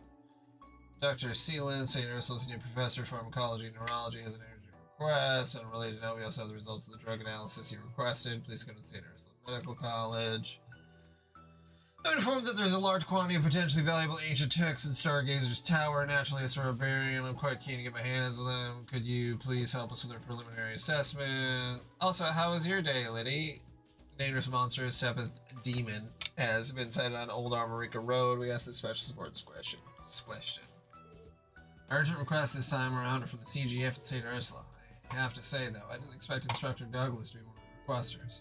Dr. Sealand, St. Ursula's new professor of pharmacology and neurology, has an urgent request. On a related note, we also have the results of the drug analysis he requested. Please come to St. Ursula Medical College. I'm informed that there's a large quantity of potentially valuable ancient texts in Stargazer's Tower. Naturally, a sort of burial. I'm quite keen to get my hands on them. Could you please help us with our preliminary assessment? Also, how was your day, Liddy? Dangerous monster, seventh demon, has been sighted on Old Armorica Road. We asked the special support question. Urgent request this time around are from the CGF at St. Ursula. I have to say, though, I didn't expect Instructor Douglas to be one of the requesters.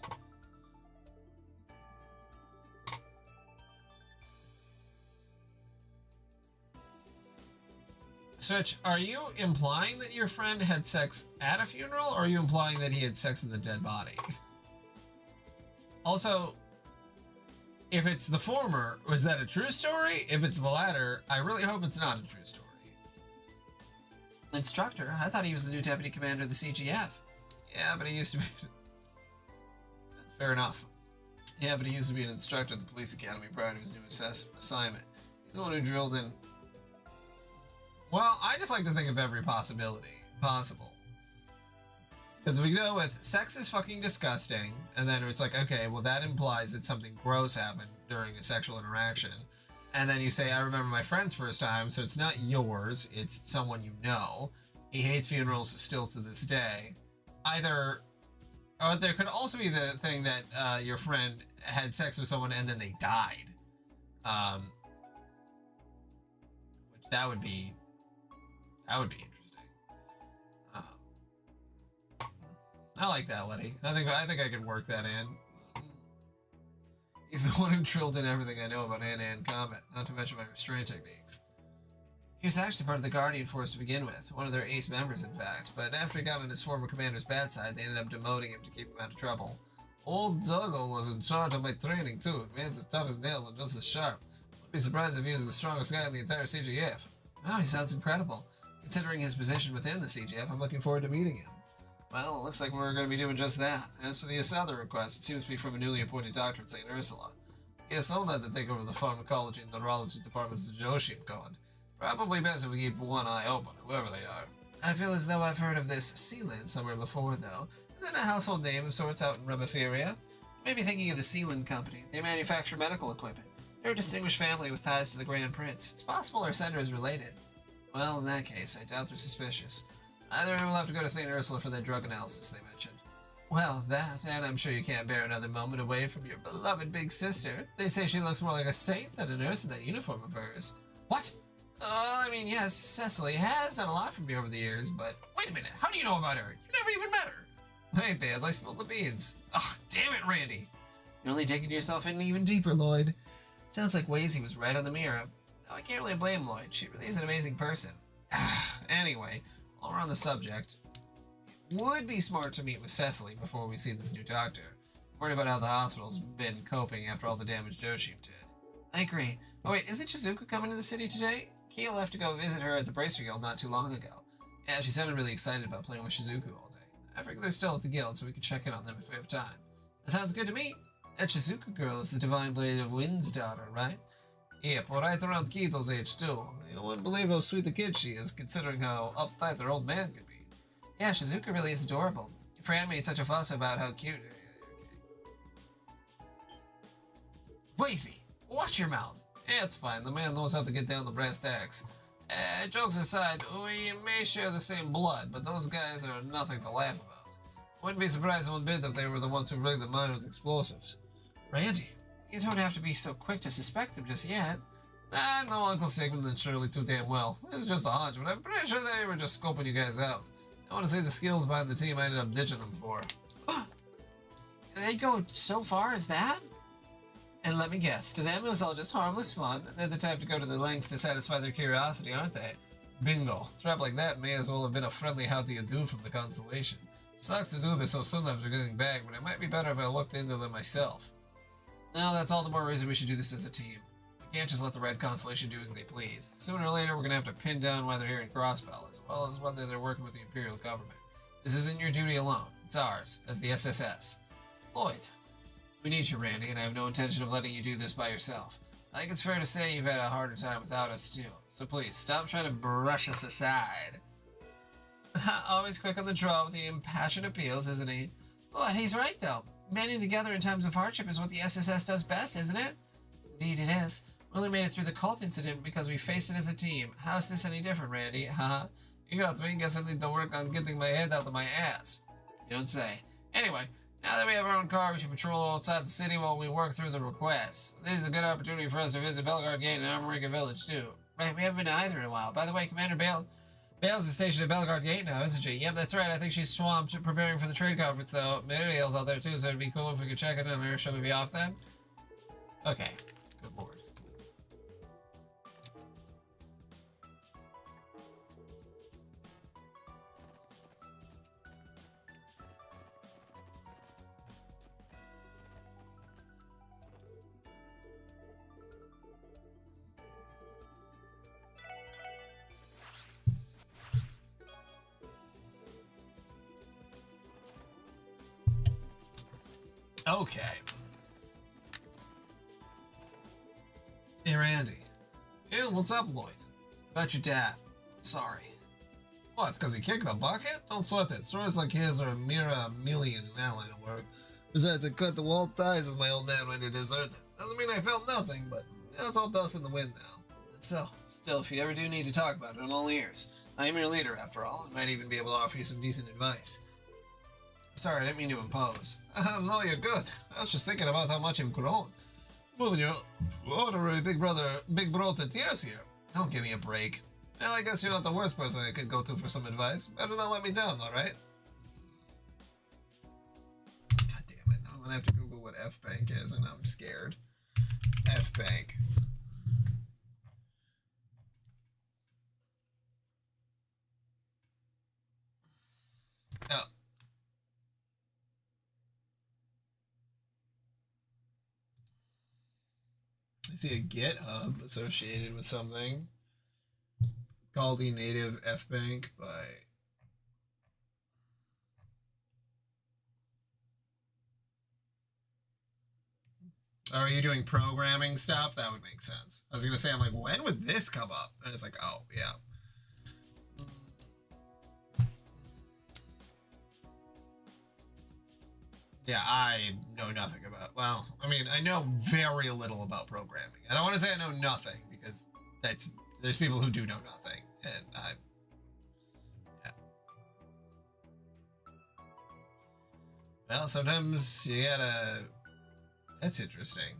Switch, are you implying that your friend had sex at a funeral, or are you implying that he had sex with a dead body? Also, if it's the former, was that a true story? If it's the latter, I really hope it's not a true story. Instructor? I thought he was the new deputy commander of the CGF. Yeah, but he used to be... Fair enough. Yeah, but he used to be an instructor at the police academy prior to his new assignment. He's the one who drilled in... Well, I just like to think of every possibility possible. Because if we go with sex is fucking disgusting, and then it's like, okay, well that implies that something gross happened during a sexual interaction. And then you say, I remember my friend's first time, so it's not yours, it's someone you know. He hates funerals still to this day. Either, or there could also be the thing that your friend had sex with someone and then they died. Which that would be interesting. I like that, Letty. I think I could work that in. He's the one who drilled in everything I know about hand-to-hand combat, not to mention my restraint techniques. He was actually part of the Guardian Force to begin with, one of their ace members, in fact, but after he got on his former commander's bad side, they ended up demoting him to keep him out of trouble. Old Zuggle was in charge of my training, too. Man's as tough as nails and just as sharp. Wouldn't be surprised if he was the strongest guy in the entire CGF. Oh, he sounds incredible. Considering his position within the CGF, I'm looking forward to meeting him. Well, it looks like we're going to be doing just that. As for the other request, it seems to be from a newly appointed doctor at St. Ursula. Yes, I'll have to take over the pharmacology and neurology departments of Joshi and God. Probably best if we keep one eye open, whoever they are. I feel as though I've heard of this Sealand somewhere before, though. Is it a household name of sorts out in Rebiferia? You may be thinking of the Sealand Company. They manufacture medical equipment. They're a distinguished family with ties to the Grand Prince. It's possible our sender is related. Well, in that case, I doubt they're suspicious. Either of them will have to go to St. Ursula for that drug analysis they mentioned. Well, that, and I'm sure you can't bear another moment away from your beloved big sister. They say she looks more like a saint than a nurse in that uniform of hers. What? I mean, yes, Cecily has done a lot for me over the years, but... Wait a minute, how do you know about her? You never even met her. Hey, bad, I spilled the beans. Ugh, damn it, Randy. You're only digging yourself in even deeper, Lloyd. Sounds like Wazy was right on the mirror. No, I can't really blame Lloyd. She really is an amazing person. Anyway, while we're on the subject, it would be smart to meet with Cecily before we see this new doctor. I'm worried about how the hospital's been coping after all the damage Joshi did. I agree. Oh wait, isn't Shizuka coming to the city today? Kia left to go visit her at the Bracer Guild not too long ago. Yeah, she sounded really excited about playing with Shizuku all day. I figure they're still at the guild, so we can check in on them if we have time. That sounds good to me. That Shizuka girl is the Divine Blade of Wind's daughter, right? Yep, well, right around Kito's age, too. You wouldn't believe how sweet a kid she is, considering how uptight her old man can be. Yeah, Shizuka really is adorable. Fran made such a fuss about how cute... Okay. Wazy, watch your mouth. Yeah, it's fine. The man knows how to get down to brass tacks. Jokes aside, we may share the same blood, but those guys are nothing to laugh about. I wouldn't be surprised one bit if they were the ones who rigged the mine with explosives. Randy, you don't have to be so quick to suspect them just yet. I know Uncle Sigmund and Shirley too damn well. It's just a hunch, but I'm pretty sure they were just scoping you guys out. I want to see the skills behind the team I ended up ditching them for. They'd go so far as that? And let me guess, to them it was all just harmless fun. They're the type to go to the lengths to satisfy their curiosity, aren't they? Bingo. A trap like that may as well have been a friendly how do you do from the Constellation. Sucks to do this so soon after getting back, but it might be better if I looked into them myself. Now that's all the more reason we should do this as a team. We can't just let the Red Constellation do as they please. Sooner or later we're going to have to pin down why they're here in Crossbell, as well as whether they're working with the Imperial government. This isn't your duty alone. It's ours, as the SSS. Lloyd. We need you, Randy, and I have no intention of letting you do this by yourself. I think it's fair to say you've had a harder time without us, too. So please, stop trying to brush us aside. Always quick on the draw with the impassioned appeals, isn't he? But he's right, though. Banding together in times of hardship is what the SSS does best, isn't it? Indeed it is. We only made it through the cult incident because we faced it as a team. How's this any different, Randy? Haha. You got me. Guess I need to work on getting my head out of my ass. You don't say. Anyway, now that we have our own car, we should patrol outside the city while we work through the requests. This is a good opportunity for us to visit Bellegarde Gate and Armorica Village, too. Right, we haven't been to either in a while. By the way, Commander Bale's is stationed at Bellegarde Gate now, isn't she? Yep, that's right. I think she's swamped preparing for the trade conference, though. Miriel's out there, too, so it'd be cool if we could check it on her. Shall we be off then? Okay. Good lord. Okay. Hey, Randy. Yeah, what's up, Lloyd? About your dad. Sorry. What, because he kicked the bucket? Don't sweat it. Stories like his are a mere million in that line of work. Besides, I cut the wall ties with my old man when he deserted. Doesn't mean I felt nothing, but it's all dust in the wind now. And so, still, if you ever do need to talk about it, I'm all ears. I am your leader, after all. I might even be able to offer you some decent advice. Sorry, I didn't mean to impose. No, you're good. I was just thinking about how much you've grown. Moving your honorary big bro to tears here. Don't give me a break. Well, I guess you're not the worst person I could go to for some advice. Better not let me down, alright? God damn it. Now I'm gonna have to Google what F-Bank is, and I'm scared. F-Bank. Oh. I see a GitHub associated with something called the Native F-Bank by... Are you doing programming stuff? That would make sense. I was going to say, I'm like, when would this come up? And it's like, oh, yeah. Yeah, I know nothing about... Well, I mean, I know very little about programming. I don't want to say I know nothing, because there's people who do know nothing. And yeah. Well, sometimes you gotta... That's interesting.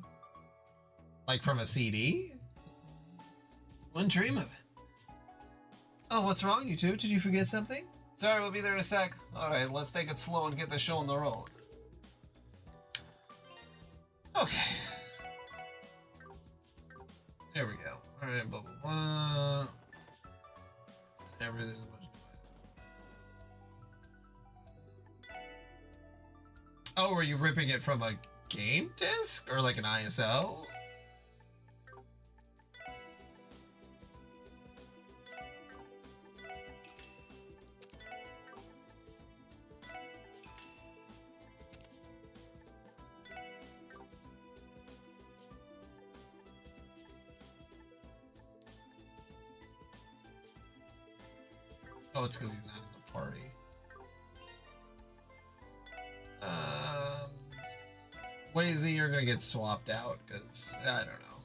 Like from a CD? Wouldn't dream of it. Oh, what's wrong, you two? Did you forget something? Sorry, we'll be there in a sec. Alright, let's take it slow and get the show on the road. Okay. There we go. Alright, blah, blah, blah. Everything's much better. Oh, were you ripping it from a game disc? Or like an ISO? Oh, it's because he's not in the party. Lazy, you're gonna get swapped out because I don't know.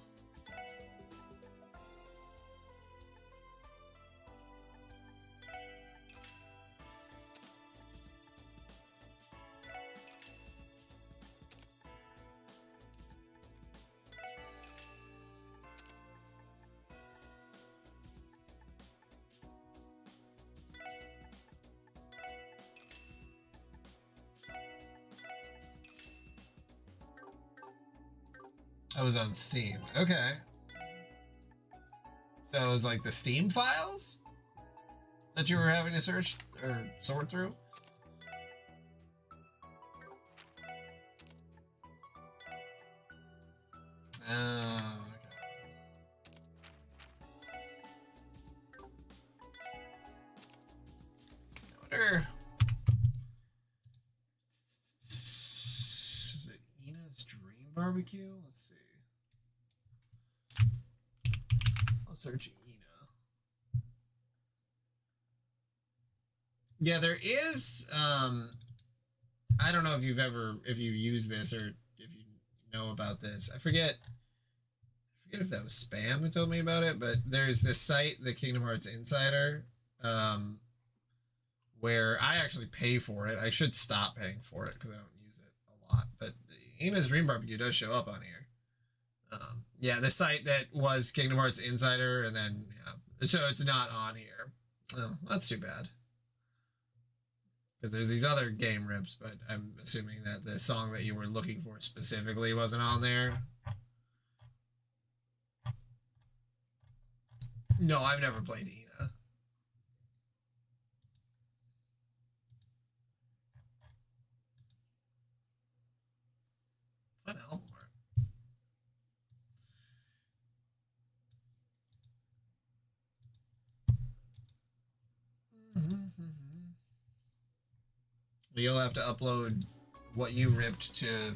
I was on Steam. Okay. So it was like the Steam files that you were having to search or sort through? Okay. I wonder. Is it Ina's Dream Barbecue? Let's see. I'll search Ina. Yeah, there is. I don't know if if you use this or if you know about this. I forget if that was spam who told me about it, but there's this site, the Kingdom Hearts Insider, where I actually pay for it. I should stop paying for it because I don't use it a lot. But Ina's Dream Barbecue does show up on here. Yeah, the site that was Kingdom Hearts Insider, and then yeah, so it's not on here. Oh, that's too bad. Because there's these other game rips, but I'm assuming that the song that you were looking for specifically wasn't on there. No, I've never played Ina. Fun album art. You'll have to upload what you ripped to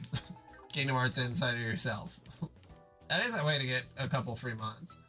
Kingdom Hearts Insider yourself. That is a way to get a couple free mods.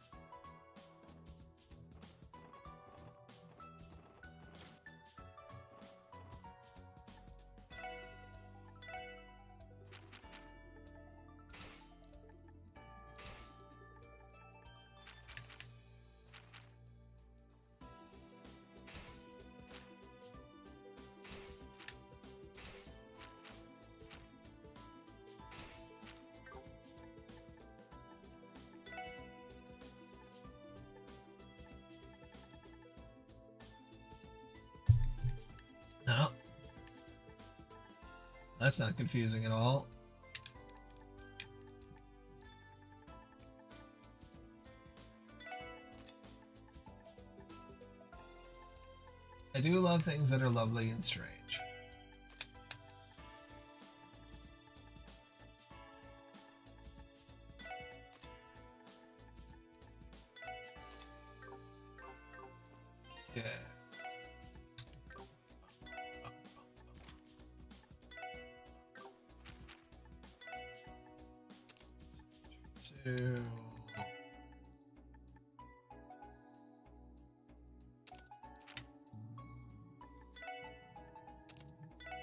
No. That's not confusing at all. I do love things that are lovely and strange. Yeah.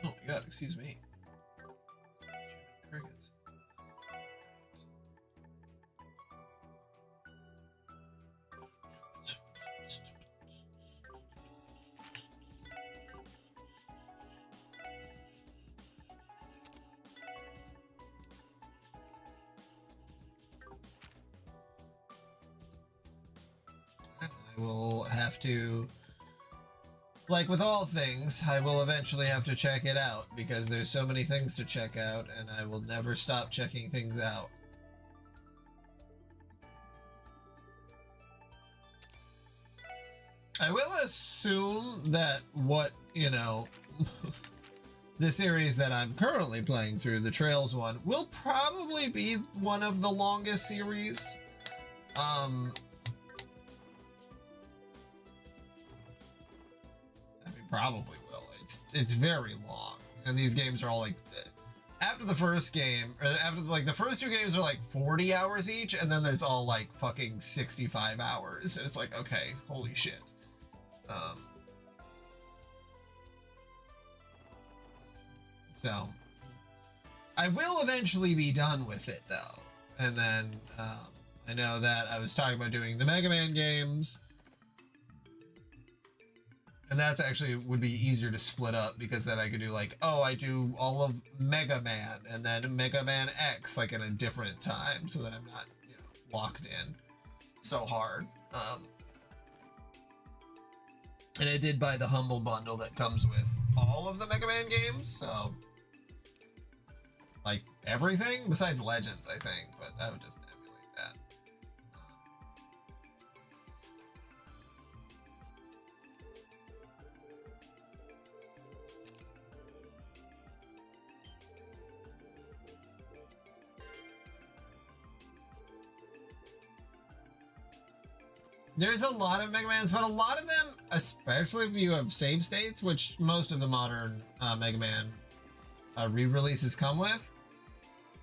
Oh my god, excuse me. Crickets. I will have to, like with all things, I will eventually have to check it out because there's so many things to check out and I will never stop checking things out. I will assume that what, you know, the series that I'm currently playing through, the Trails one, will probably be one of the longest series. I mean, probably will. It's very long, and these games are all like, after the first game, or after like the first two games are like 40 hours each, and then there's all like fucking 65 hours, and it's like, okay, holy shit. So I will eventually be done with it though, and then I know that I was talking about doing the Mega Man games, and that's actually would be easier to split up because then I could do like, oh, I do all of Mega Man and then Mega Man X like in a different time, so that I'm not, you know, locked in so hard. And I did buy the Humble Bundle that comes with all of the Mega Man games, so like everything besides Legends, I think, but I would just emulate that. There's a lot of Mega Mans, but a lot of them, especially if you have save states, which most of the modern Mega Man re-releases come with,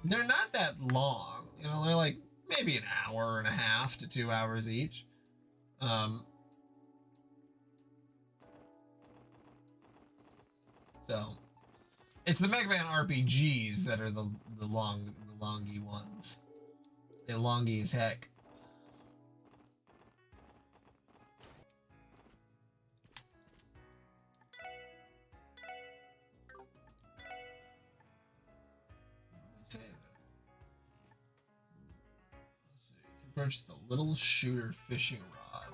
they're not that long. You know, they're like maybe an hour and a half to 2 hours each. So it's the Mega Man RPGs that are the longy ones. They're longy as heck. Purchase the little shooter fishing rod.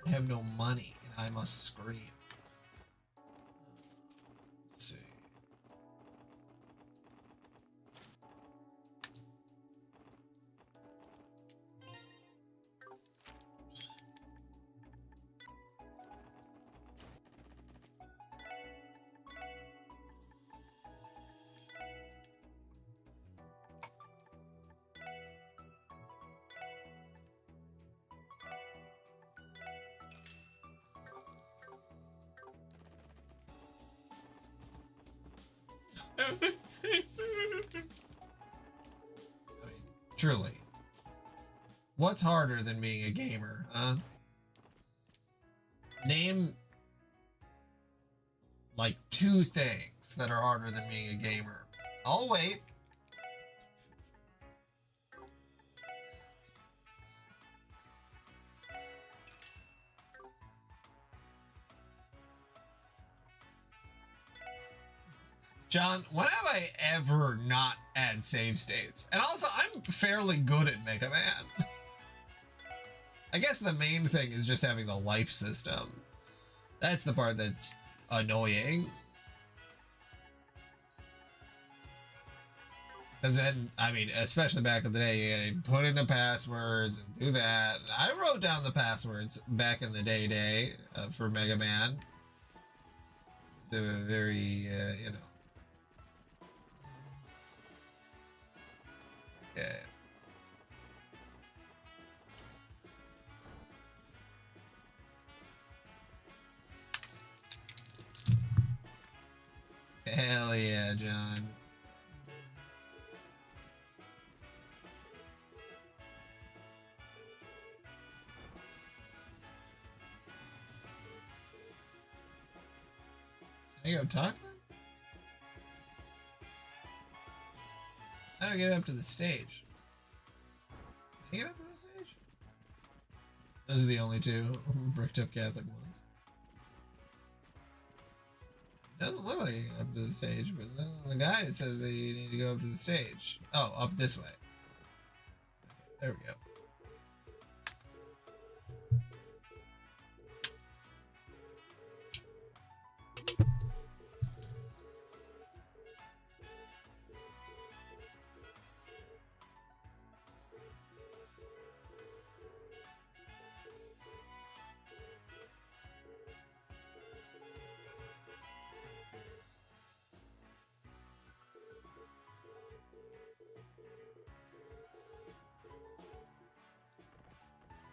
I have no money and I must scream. Let's see. Oops. I mean, truly, what's harder than being a gamer, huh? Name like 2 things that are harder than being a gamer. I'll wait. John, when have I ever not had save states? And also, I'm fairly good at Mega Man. I guess the main thing is just having the life system. That's the part that's annoying. Because then, I mean, especially back in the day, you gotta put in the passwords and do that. I wrote down the passwords back in the day for Mega Man. So very, you know. Okay. Hell yeah, John. Can I go talk to them? How do I get up to the stage? Can I get up to the stage? Those are the only 2 bricked up Catholic monks. Doesn't look like you get up to the stage, but on the guide it says that you need to go up to the stage. Oh, up this way. Okay, there we go.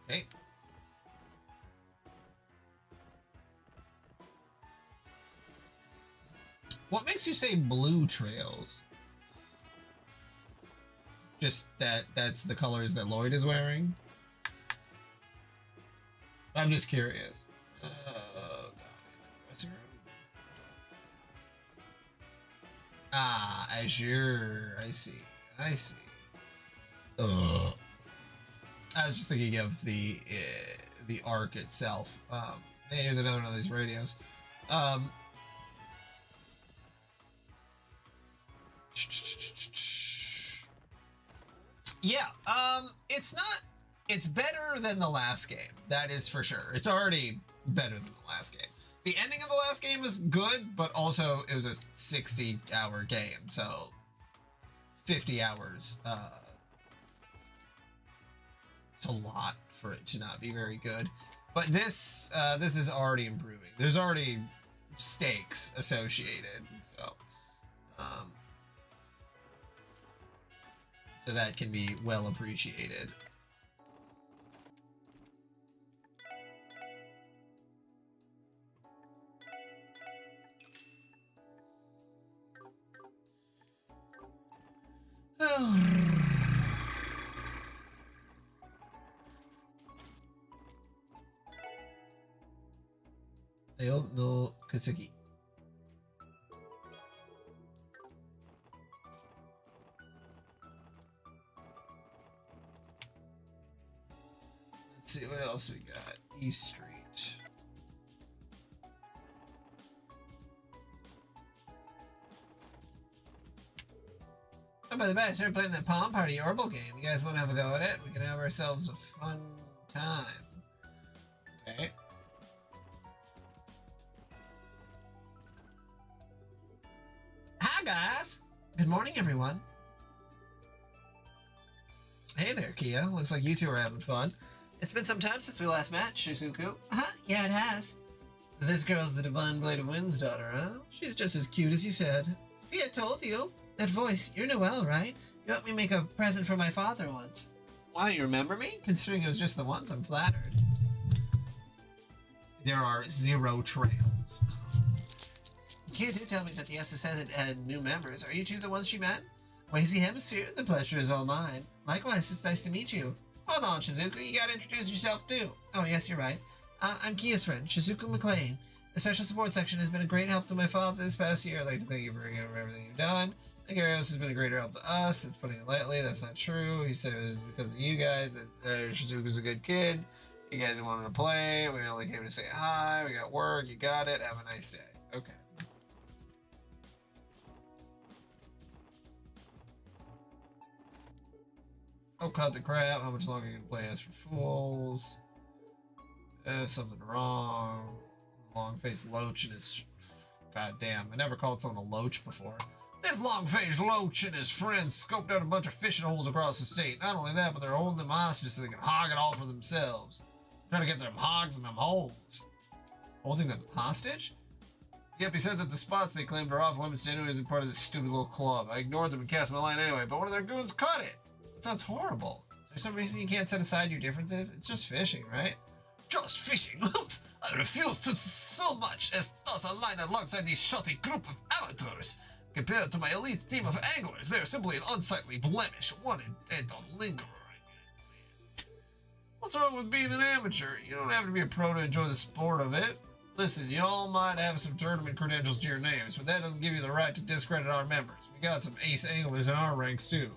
Okay. What makes you say blue trails? Just that's the colors that Lloyd is wearing? I'm just curious. Oh, God. Ah, Azure. I see. I see. Ugh. I was just thinking of the arc itself. Hey, here's another one of these radios. Yeah, it's better than the last game. That is for sure. It's already better than the last game. The ending of the last game was good, but also it was a 60-hour game, so 50 hours. It's a lot for it to not be very good. But this is already improving. There's already stakes associated, so so that can be well appreciated. I don't know Katsuki. Let's see what else we got. East Street. Oh, by the way, I started playing that Palm Party Orbital game. You guys want to have a go at it? We can have ourselves a fun time. Okay. Hi, guys. Good morning, everyone. Hey there, Kia. Looks like you two are having fun. It's been some time since we last met, Shizuku. Huh? Yeah, it has. This girl's the Divine Blade of Wind's daughter, huh? She's just as cute as you said. See, I told you. That voice, you're Noelle, right? You helped me make a present for my father once. Wow, you remember me? Considering it was just the once, I'm flattered. There are 0 trails. Kia did tell me that the SSN had new members. Are you two the ones she met? Wazy Hemisphere, the pleasure is all mine. Likewise, it's nice to meet you. Hold on, Shizuku, you gotta introduce yourself too. Oh, yes, you're right. I'm Kia's friend, Shizuku McLean. The special support section has been a great help to my father this past year. I'd like to thank you for everything you've done. I think Arios has been a greater help to us. That's putting it lightly. That's not true. He said it was because of you guys that Shizuku's a good kid. You guys wanted to play. We only came to say hi. We got work. You got it. Have a nice day. Okay. Oh, cut the crap. How much longer you can play as for fools? There's something wrong. Long-faced loach and his... God damn, I never called someone a loach before. This long-faced loach and his friends scoped out a bunch of fishing holes across the state. Not only that, but they're holding them hostage so they can hog it all for themselves. Trying to get them hogs in them holes. Holding them hostage? Yep, he said that the spots they claimed are off limits to anyone who isn't part of this stupid little club. I ignored them and cast my line anyway, but one of their goons caught it. That sounds horrible. Is there some reason you can't set aside your differences? It's just fishing, right? Just fishing? I refuse to so much as toss a line alongside this shoddy group of amateurs. Compared to my elite team of anglers, they're simply an unsightly blemish, one intent on lingering. What's wrong with being an amateur? You don't have to be a pro to enjoy the sport of it. Listen, you all might have some tournament credentials to your names, but that doesn't give you the right to discredit our members. We got some ace anglers in our ranks too.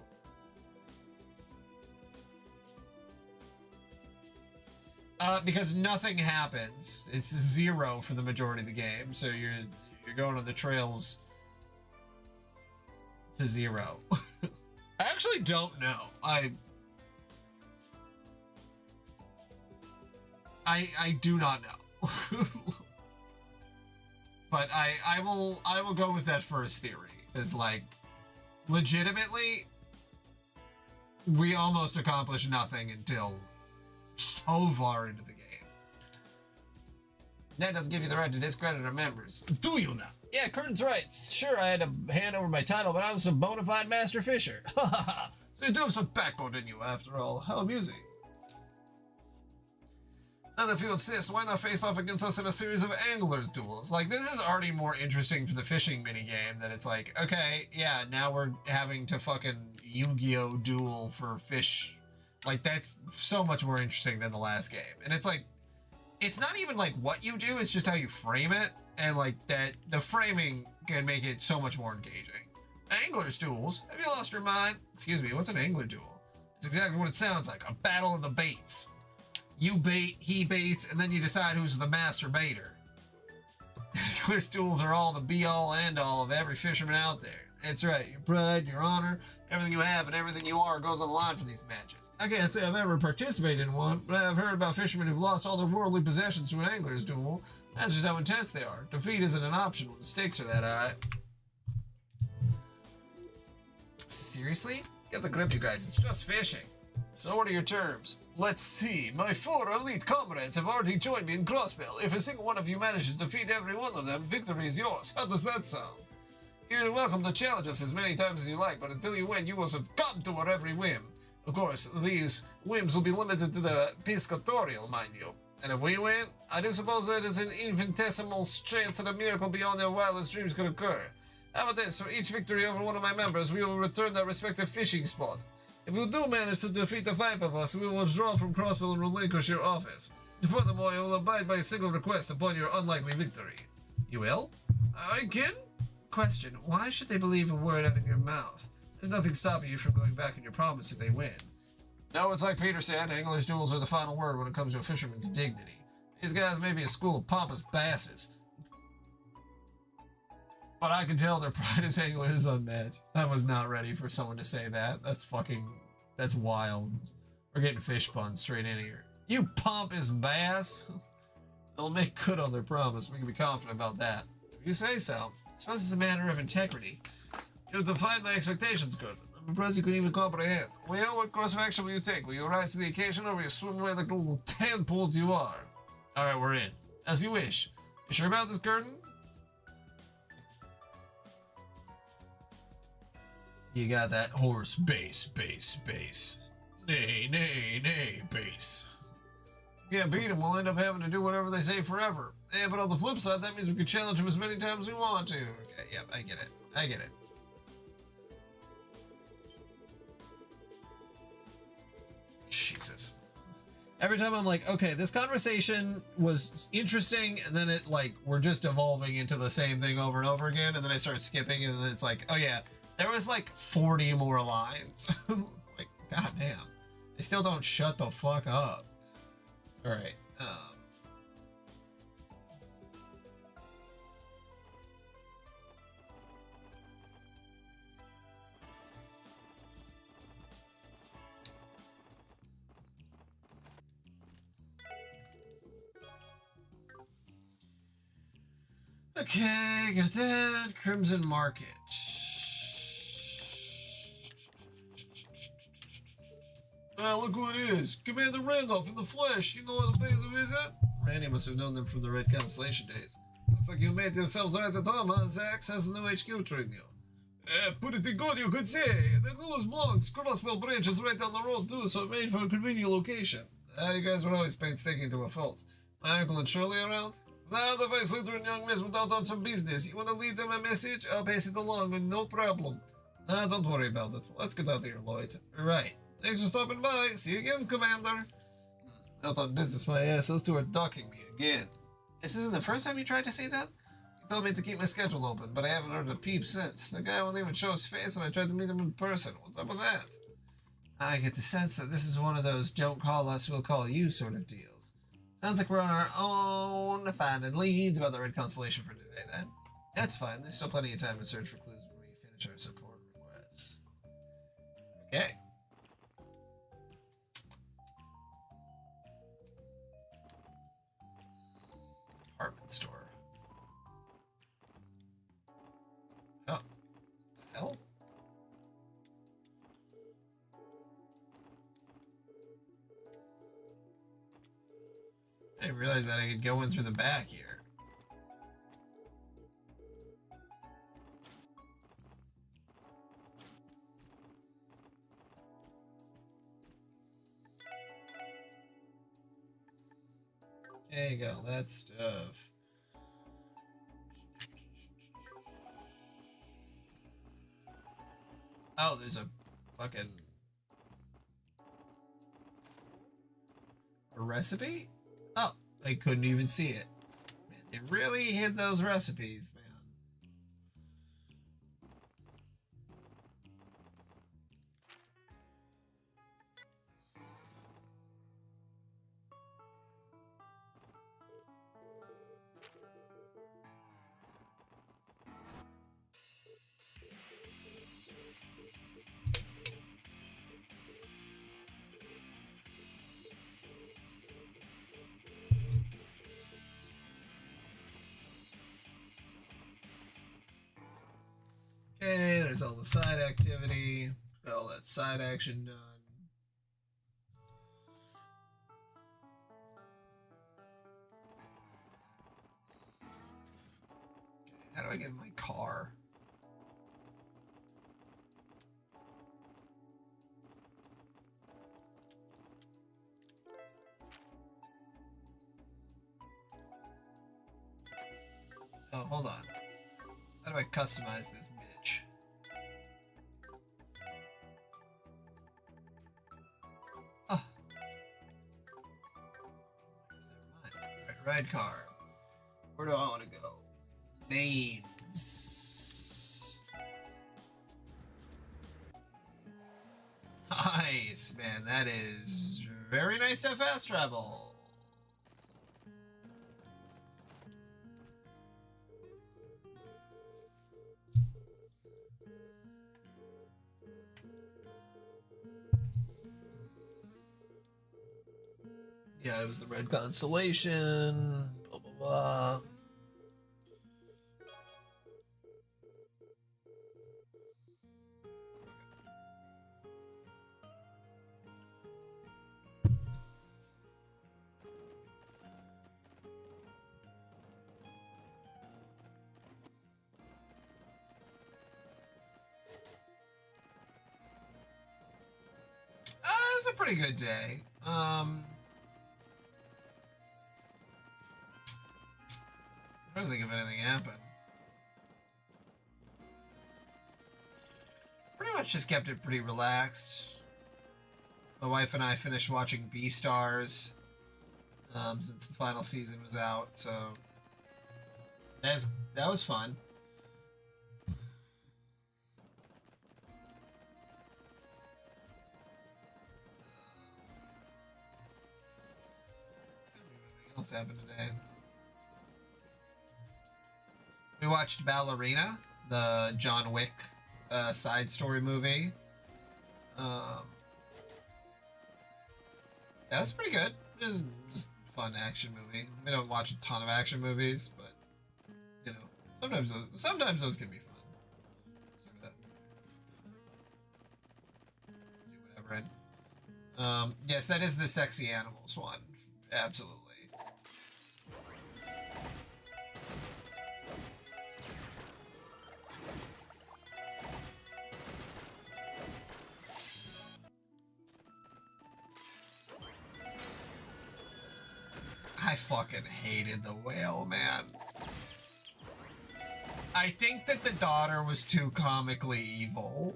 Because nothing happens. It's 0 for the majority of the game, so you're going on the trails to 0. I actually don't know. I do not know. But I will go with that first theory. Is like legitimately we almost accomplished nothing until so far into the game. That doesn't give you the right to discredit our members. Do you now? Yeah, Curtin's right. Sure, I had to hand over my title, but I was a bona fide master fisher. So you do have some backbone in you, after all. How amusing. Now that if you insist, why not face off against us in a series of anglers duels? Like, this is already more interesting for the fishing minigame, that it's like, okay, yeah, now we're having to fucking Yu-Gi-Oh! Duel for fish. Like, that's so much more interesting than the last game. And it's like, it's not even like what you do, it's just how you frame it. And like that, the framing can make it so much more engaging. Anglers duels? Have you lost your mind? Excuse me, what's an angler duel? It's exactly what it sounds like, a battle of the baits. You bait, he baits, and then you decide who's the master baiter. Anglers duels are all the be-all and end-all of every fisherman out there. That's right, your pride, your honor, Everything you have and everything you are goes on the line for these matches. I can't say I've ever participated in one, but I've heard about fishermen who've lost all their worldly possessions to an angler's duel. That's just how intense they are. Defeat isn't an option when the stakes are that high. Seriously? Get the grip, you guys. It's just fishing. So what are your terms? Let's see. My 4 elite comrades have already joined me in Crossbell. If a single one of you manages to defeat every one of them, victory is yours. How does that sound? You're welcome to challenge us as many times as you like, but until you win, you will succumb to our every whim. Of course, these whims will be limited to the piscatorial, mind you. And if we win, I do suppose that is an infinitesimal chance that a miracle beyond their wildest dreams could occur. How about this? For each victory over one of my members, we will return their respective fishing spot. If you do manage to defeat the 5 of us, we will withdraw from Crossbell and relinquish your office. Furthermore, you will abide by a single request upon your unlikely victory. You will? I can? Question, why should they believe a word out of your mouth? There's nothing stopping you from going back on your promise if they win. No, it's like Peter said, anglers' duels are the final word when it comes to a fisherman's dignity. These guys may be a school of pompous basses, but I can tell their pride as anglers is unmatched. I was not ready for someone to say that. That's wild. We're getting fish puns straight in here. You pompous bass! They'll make good on their promise. We can be confident about that. If you say so. I suppose it's a matter of integrity. You've defied my expectations, good. I'm impressed you couldn't even comprehend. Well, what course of action will you take? Will you rise to the occasion, or will you swim away like the little tadpoles you are? Alright, we're in. As you wish. You sure about this, Curtin? You got that horse bass. Nay, bass. Can't beat him, we'll end up having to do whatever they say forever. Yeah, but on the flip side, that means we can challenge him as many times as we want to. Okay, yep, I get it. Jesus. Every time I'm like, okay, this conversation was interesting, and then it, like, we're just evolving into the same thing over and over again, and then I start skipping, and then it's like, oh yeah, there was like 40 more lines. Like, goddamn. They still don't shut the fuck up. Alright, okay, got that. Crimson Market. Look who it is. Commander Randolph in the flesh. You know how to pay us a visit? Randy must have known them from the Red Constellation days. Looks like you made yourselves right at home, huh? Zax has the new HQ train you. Pretty good, you could say. The newest Blancs. Crossbell Branch is right down the road, too, so it made for a convenient location. You guys were always painstaking to a fault. My uncle and Shirley around? Now, the vice leader and young miss went out on some business. You want to leave them a message? I'll pass it along with no problem. Don't worry about it. Let's get out of here, Lloyd. Right. Thanks for stopping by. See you again, Commander. Out on business, my ass. Those two are ducking me again. This isn't the first time you tried to see them? You told me to keep my schedule open, but I haven't heard a peep since. The guy won't even show his face when I tried to meet him in person. What's up with that? I get the sense that this is one of those don't call us, we'll call you sort of deals. Sounds like we're on our own, finding leads about the Red Constellation for today, then. That's fine. There's still plenty of time to search for clues when we finish our support requests. Okay. Department store. Oh. The hell? I didn't realize that I could go in through the back here. There you go, that stuff. Oh, there's a fucking... a recipe? Oh, I couldn't even see it. Man, they really hid those recipes, man. there's all the side activity. Got all that side action done. How do I get in my car? Oh, hold on. How do I customize this bitch? Oh. Never mind. Ride car. Where do I want to go? Mains. Nice, man. That is very nice to have fast travel. Yeah, it was the Red Constellation. Blah, blah, blah. It was a pretty good day. I don't think if anything happened. Pretty much just kept it pretty relaxed. My wife and I finished watching Beastars since the final season was out, so that was fun. What else happened today? We watched Ballerina, the John Wick side story movie. That was pretty good. It was just a fun action movie. We don't watch a ton of action movies, but you know, sometimes those can be fun. Sort of do whatever. Yes, that is the sexy animals one. Absolutely. I fucking hated the whale, man. I think that the daughter was too comically evil.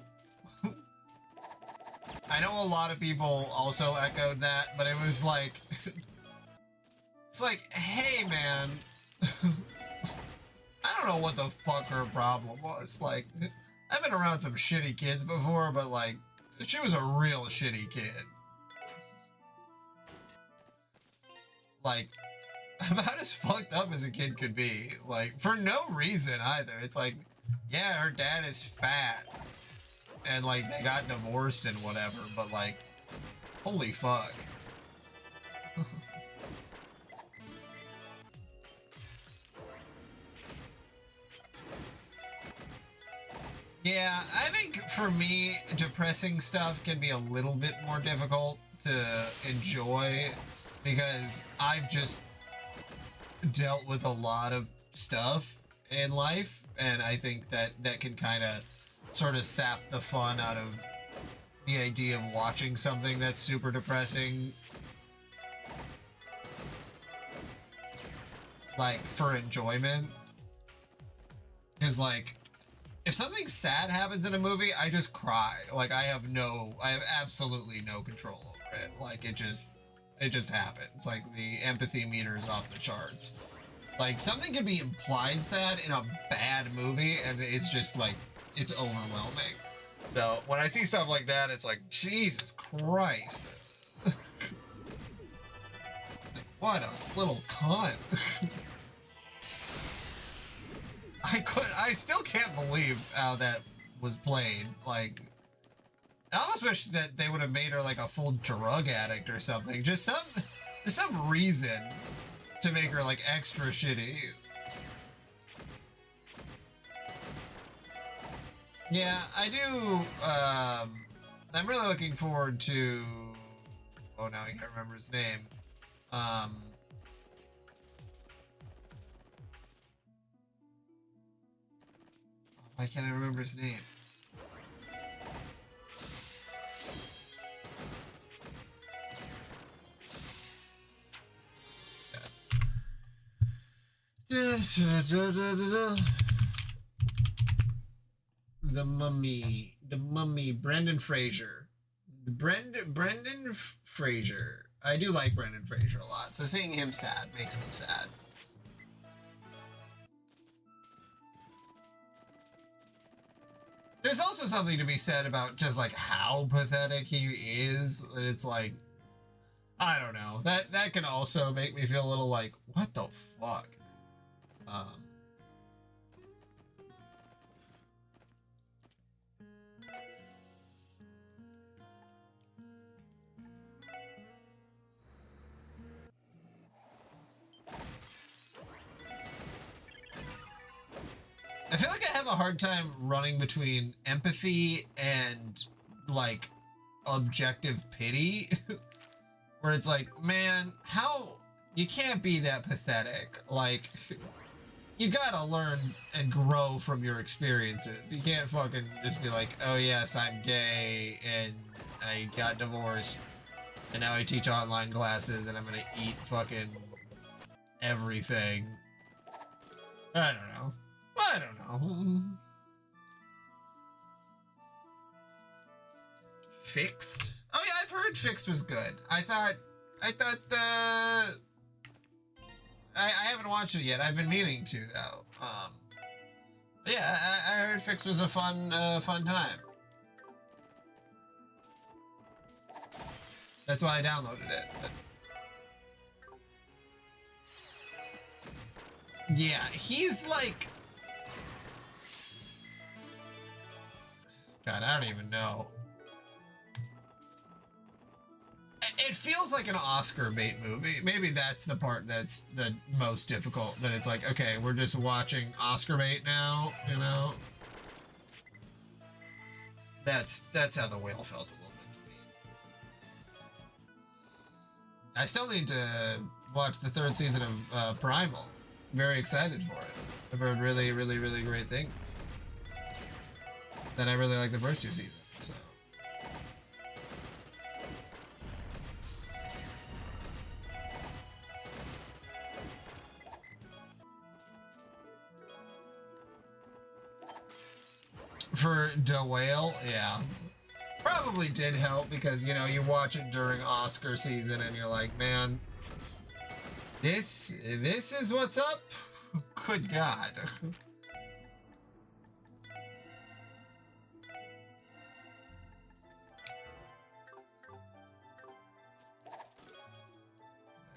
I know a lot of people also echoed that, but it was like... It's like, hey, man. I don't know what the fuck her problem was. Like, I've been around some shitty kids before, but like, she was a real shitty kid. Like, about as fucked up as a kid could be. Like, for no reason either. It's like, yeah, her dad is fat. And, like, they got divorced and whatever. But, like, holy fuck. Yeah, I think for me, depressing stuff can be a little bit more difficult to enjoy. Because I've just dealt with a lot of stuff in life, and I think that can kind of sort of sap the fun out of the idea of watching something that's super depressing, like, for enjoyment. Because, like, if something sad happens in a movie, I just cry. Like, I have absolutely no control over it. Like, it just happens. Like, the empathy meter is off the charts. Like, something can be implied sad in a bad movie, and it's just, like, it's overwhelming. So, when I see stuff like that, it's like, Jesus Christ. Like, what a little cunt. I still can't believe how that was played. Like, I almost wish that they would have made her like a full drug addict or something. Just some reason to make her like extra shitty. Yeah, I do. I'm really looking forward to. Oh, now I can't remember his name. Um, why can't I remember his name? The Mummy, Brendan Fraser. Brendan Fraser. I do like Brendan Fraser a lot, so seeing him sad makes me sad. There's also something to be said about just like how pathetic he is. It's like, I don't know. That can also make me feel a little like, what the fuck? I feel like I have a hard time running between empathy and like objective pity, where it's like, man, how you can't be that pathetic. Like, you gotta learn and grow from your experiences. You can't fucking just be like, oh yes, I'm gay and I got divorced and now I teach online classes and I'm gonna eat fucking everything. I don't know. I don't know. Fixed? Oh yeah, I've heard Fixed was good. I thought I haven't watched it yet. I've been meaning to though. Yeah, I heard Fixed was a fun time. That's why I downloaded it. But... yeah, he's like, God, I don't even know. It feels like an Oscar bait movie. Maybe that's the part that's the most difficult. That it's like, okay, we're just watching Oscar bait now, you know? That's how the whale felt a little bit to me. I still need to watch the 3rd season of Primal. Very excited for it. I've heard really, really, really great things. Then I really like the first 2 seasons, so. For The Whale, yeah. Probably did help because, you know, you watch it during Oscar season and you're like, man, this is what's up? Good God.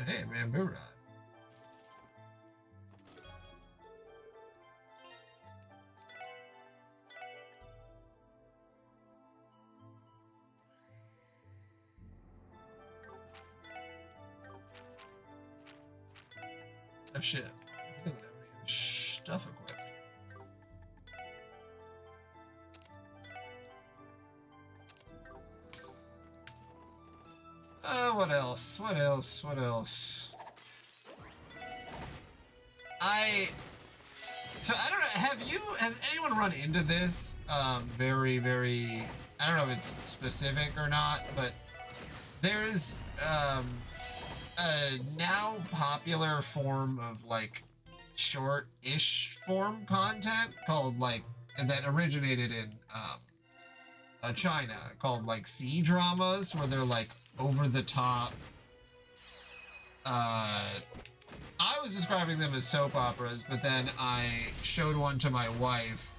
Hey, man, boo rod. Oh shit. I don't have any stuff equipped. What else? What else? What else? So I don't know, has anyone run into this? Very, very, I don't know if it's specific or not, but there's, a now popular form of like short-ish form content called like, that originated in, China, called like C-dramas, where they're like over the top. I was describing them as soap operas, but then I showed one to my wife,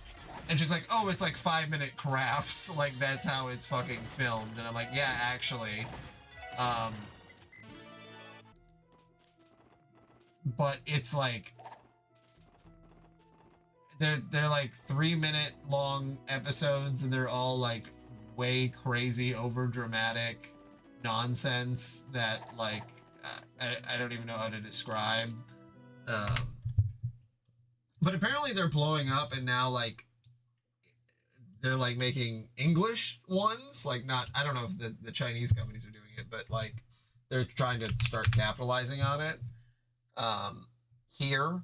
and she's like, "Oh, it's like 5-minute crafts. Like that's how it's fucking filmed." And I'm like, "Yeah, actually." But it's like they're like 3-minute long episodes, and they're all like way crazy, over dramatic nonsense that like I don't even know how to describe. But apparently they're blowing up, and now like they're like making English ones, like not, I don't know if the Chinese companies are doing it, but like they're trying to start capitalizing on it. Here,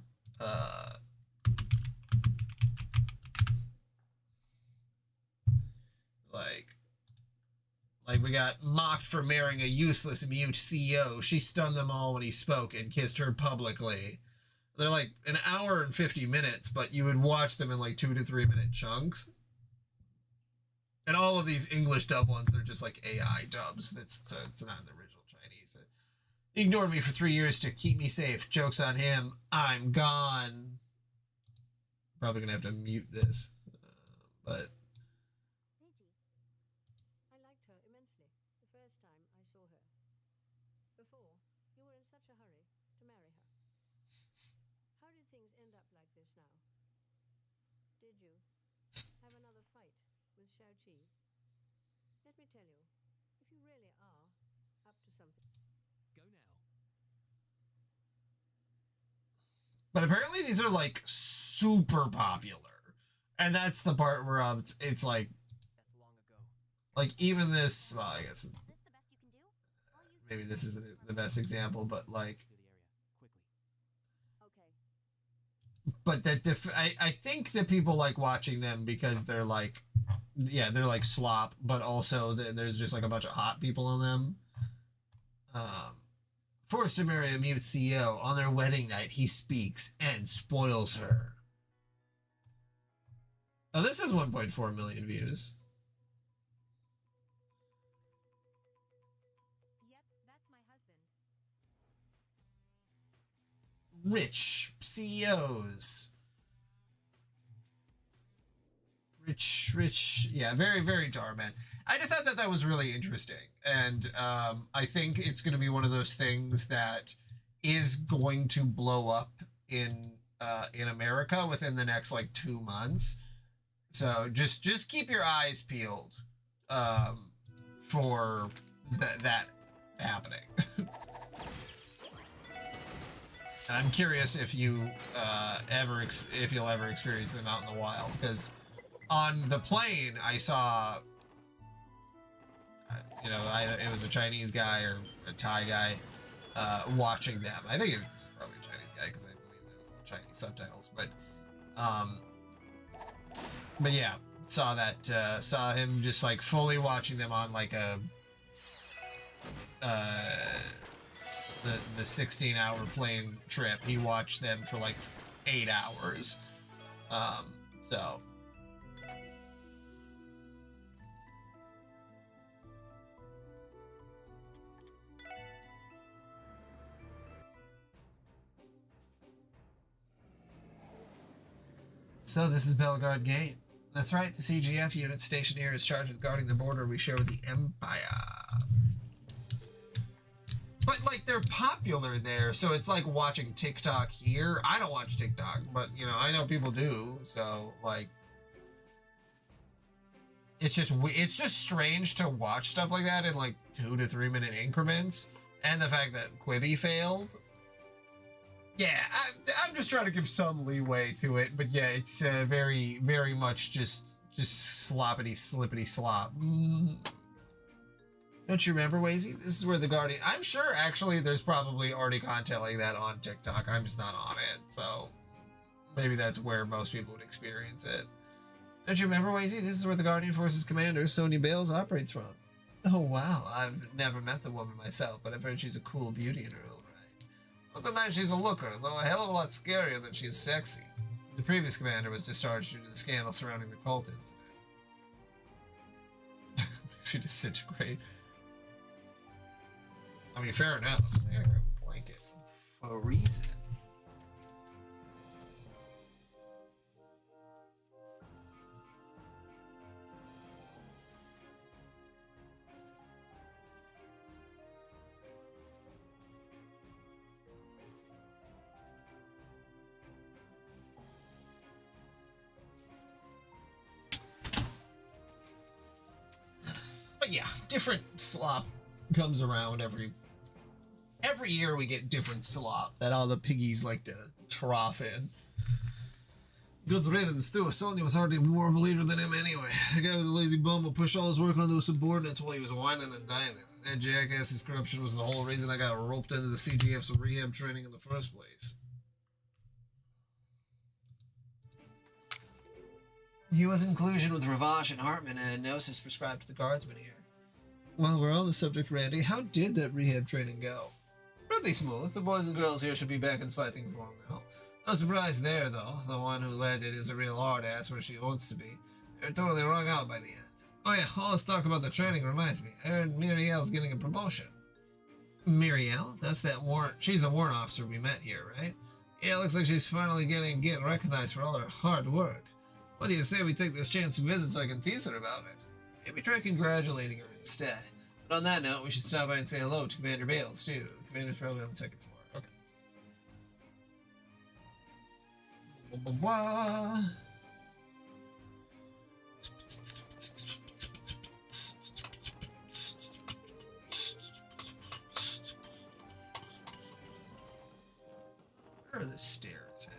like we got mocked for marrying a useless mute CEO. She stunned them all when he spoke and kissed her publicly. They're like an hour and 50 minutes, but you would watch them in like 2 to 3 minute chunks. And all of these English dub ones, they're just like AI dubs. It's not in the original Chinese. He ignored me for 3 years to keep me safe. Joke's on him. I'm gone. Probably gonna have to mute this, but. I liked her immensely the first time I saw her. Before, you were in such a hurry to marry her. How did things end up like this now? Did you have another fight with Shao Chi? Let me tell you, if you really are up to something. Go now. But apparently these are like super popular, and that's the part where it's like even this. Well, I guess maybe this isn't the best example, but like, but that I think that people like watching them because they're like, yeah, they're like slop, but also there's just like a bunch of hot people on them. Forced to marry a mute CEO. On their wedding night, he speaks and spoils her. Oh, this has 1.4 million views. Yep, that's my husband. Rich CEOs. Rich, yeah, very, very tar, man. I just thought that that was really interesting. And I think it's going to be one of those things that is going to blow up in America within the next like 2 months. So just keep your eyes peeled for that happening. And I'm curious if you if you'll ever experience them out in the wild, because on the plane I saw, you know, it was a Chinese guy or a Thai guy watching them. I think it was probably a Chinese guy because I believe there was Chinese subtitles, but yeah, saw him just like fully watching them on like a the 16-hour plane trip. He watched them for like 8 hours. So this is Bellegarde Gate. That's right, the CGF unit stationed here is charged with guarding the border we share with the Empire. But, like, they're popular there, so it's like watching TikTok here. I don't watch TikTok, but, you know, I know people do, so, like, it's just strange to watch stuff like that in, like, 2 to 3 minute increments. And the fact that Quibi failed. Yeah, I'm just trying to give some leeway to it, but yeah, it's very, very much just sloppity, slippity slop. Don't you remember, Wazy? This is where the Guardian... I'm sure, actually, there's probably already content like that on TikTok. I'm just not on it, so maybe that's where most people would experience it. Don't you remember, Wazy? This is where the Guardian Forces commander, Sonya Bales, operates from. Oh, wow. I've never met the woman myself, but I've heard she's a cool beauty in her own right. But tonight she's a looker, though a hell of a lot scarier than she's sexy. The previous commander was discharged due to the scandal surrounding the cult incident. She disintegrate. I mean, fair enough. I gotta grab a blanket for a reason. But yeah, different slop comes around every year. We get different slop that all the piggies like to trough in. Good riddance, too. Sonya was hardly more of a leader than him anyway. The guy was a lazy bum who pushed all his work onto his subordinates while he was whining and dining. That jackass's corruption was the whole reason I got roped into the CGF's rehab training in the first place. He was in collusion with Ravash and Hartman, and Gnosis prescribed to the guardsmen here. While we're on the subject, Randy, how did that rehab training go? Pretty smooth. The boys and girls here should be back in fighting form now. No surprise there, though. The one who led it is a real hard-ass where she wants to be. They're totally wrung out by the end. Oh yeah, all this talk about the training reminds me. I heard Muriel's getting a promotion. Muriel? That's that warrant. She's the warrant officer we met here, right? Yeah, looks like she's finally getting recognized for all her hard work. What do you say we take this chance to visit so I can tease her about it? Maybe try congratulating her instead. But on that note, we should stop by and say hello to Commander Bales, too. Commander's probably on the second floor. Okay. Blah, blah, blah. Where are the stairs at?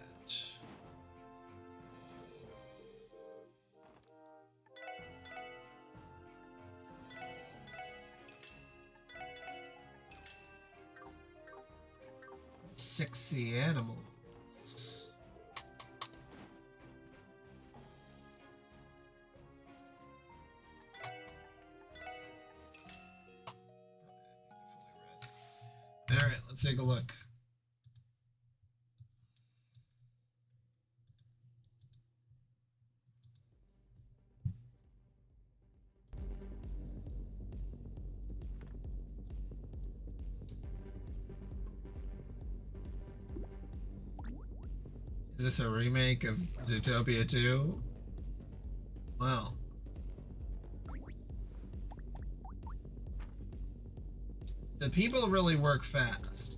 Sexy animals. All right, let's take a look. Is this a remake of Zootopia 2? Wow. The people really work fast.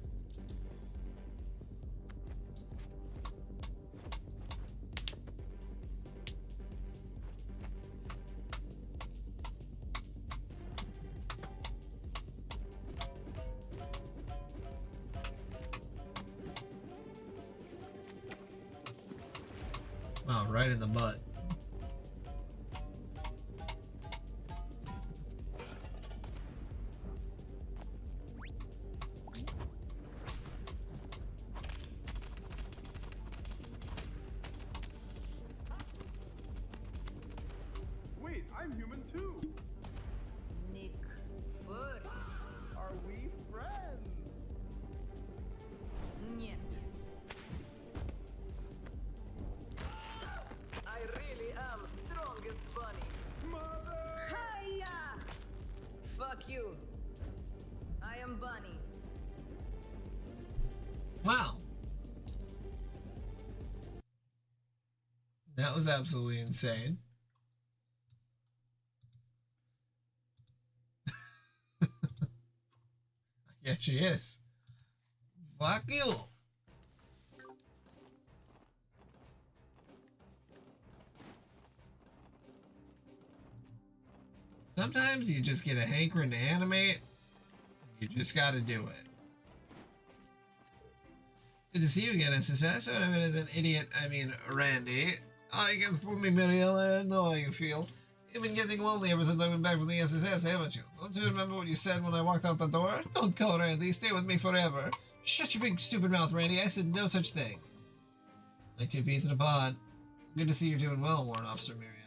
Oh, right in the butt. Wait, I'm human too. Nick Fur. Are we friends? Нет. I really am strongest bunny. Mother! Hiya! Fuck you. I am Bunny. Wow. That was absolutely insane. Yeah, she is. Fuck you. Sometimes you just get a hankering to animate. You just gotta do it. Good to see you again, SSS. What I mean as an idiot, I mean Randy. Oh, you can't fool me, Mariella. I know how you feel. You've been getting lonely ever since I went back from the SSS, haven't you? Don't you remember what you said when I walked out the door? Don't go, Randy. Stay with me forever. Shut your big stupid mouth, Randy. I said no such thing. Like two peas in a pod. Good to see you're doing well, Warrant Officer Muriel.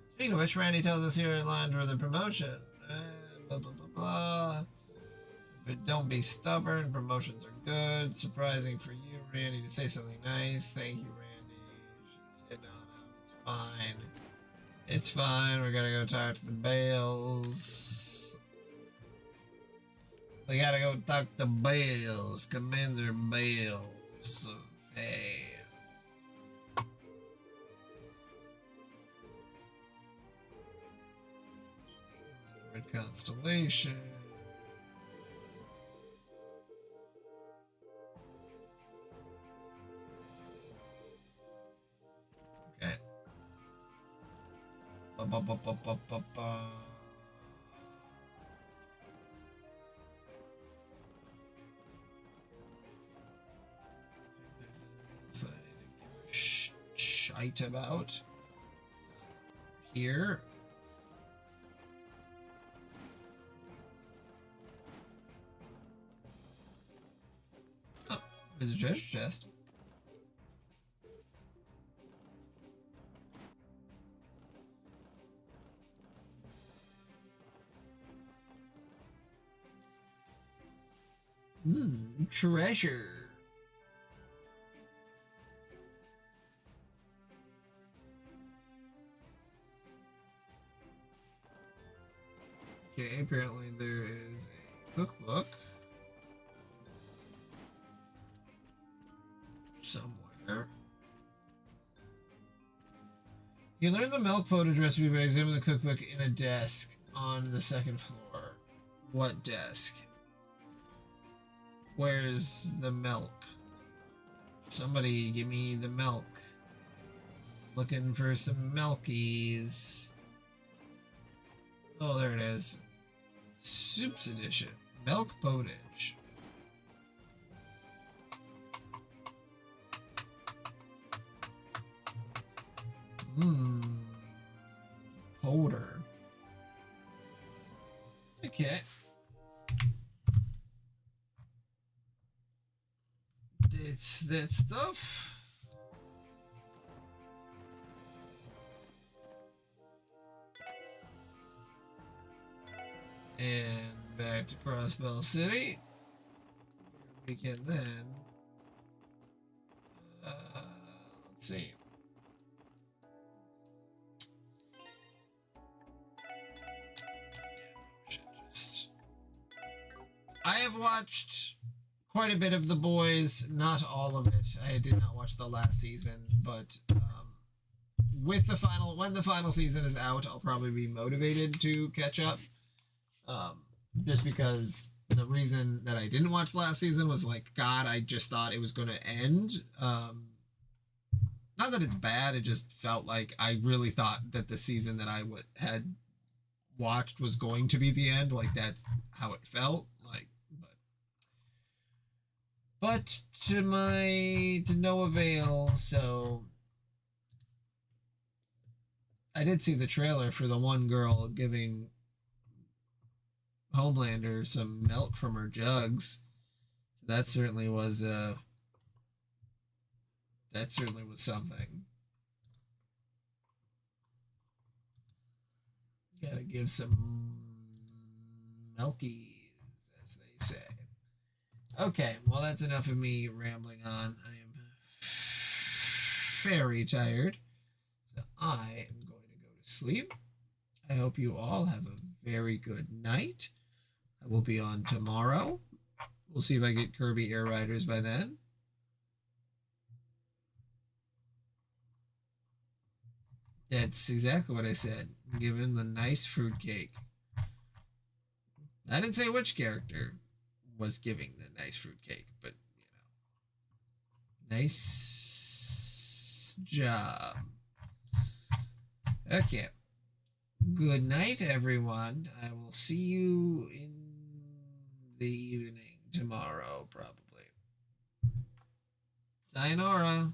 Speaking of which, Randy tells us here in line for the promotion. Blah, blah, blah, blah. But don't be stubborn. Promotions are good. Surprising for you, Randy, to say something nice. Thank you, Randy. She said, no, it's fine. It's fine. We're gonna go talk to the Bales. We gotta go talk to Bales. Commander Bales. Hey. Red Constellation. Okay. Ba-ba-ba-ba-ba-ba-ba. might about here. Oh, there's a treasure chest. Treasure. Okay, apparently there is a cookbook somewhere. You learn the milk pottage recipe by examining the cookbook in a desk on the second floor. What desk? Where's the milk? Somebody give me the milk. Looking for some milkies. Oh, there it is. Soups edition. Milk pottage. Holder. Okay. It's that stuff. And back to Crossbell City. We can then let's see. I have watched quite a bit of The Boys, not all of it. I did not watch the last season, but with the when the final season is out, I'll probably be motivated to catch up. Just because the reason that I didn't watch last season was like, God, I just thought it was going to end. Not that it's bad, it just felt like I really thought that the season that I had watched was going to be the end. Like, that's how it felt. Like, but to no avail. So I did see the trailer for the one girl giving Homelander some milk from her jugs. That certainly was something. Gotta give some milkies, as they say. Okay, well, that's enough of me rambling on. I am very tired, so I am going to go to sleep. I hope you all have a very good night. I will be on tomorrow. We'll see if I get Kirby Air Riders by then. That's exactly what I said. Give him the nice fruitcake. I didn't say which character was giving the nice fruitcake, but, you know. Nice job. Okay. Good night, everyone. I will see you in the evening tomorrow, probably. Sayonara.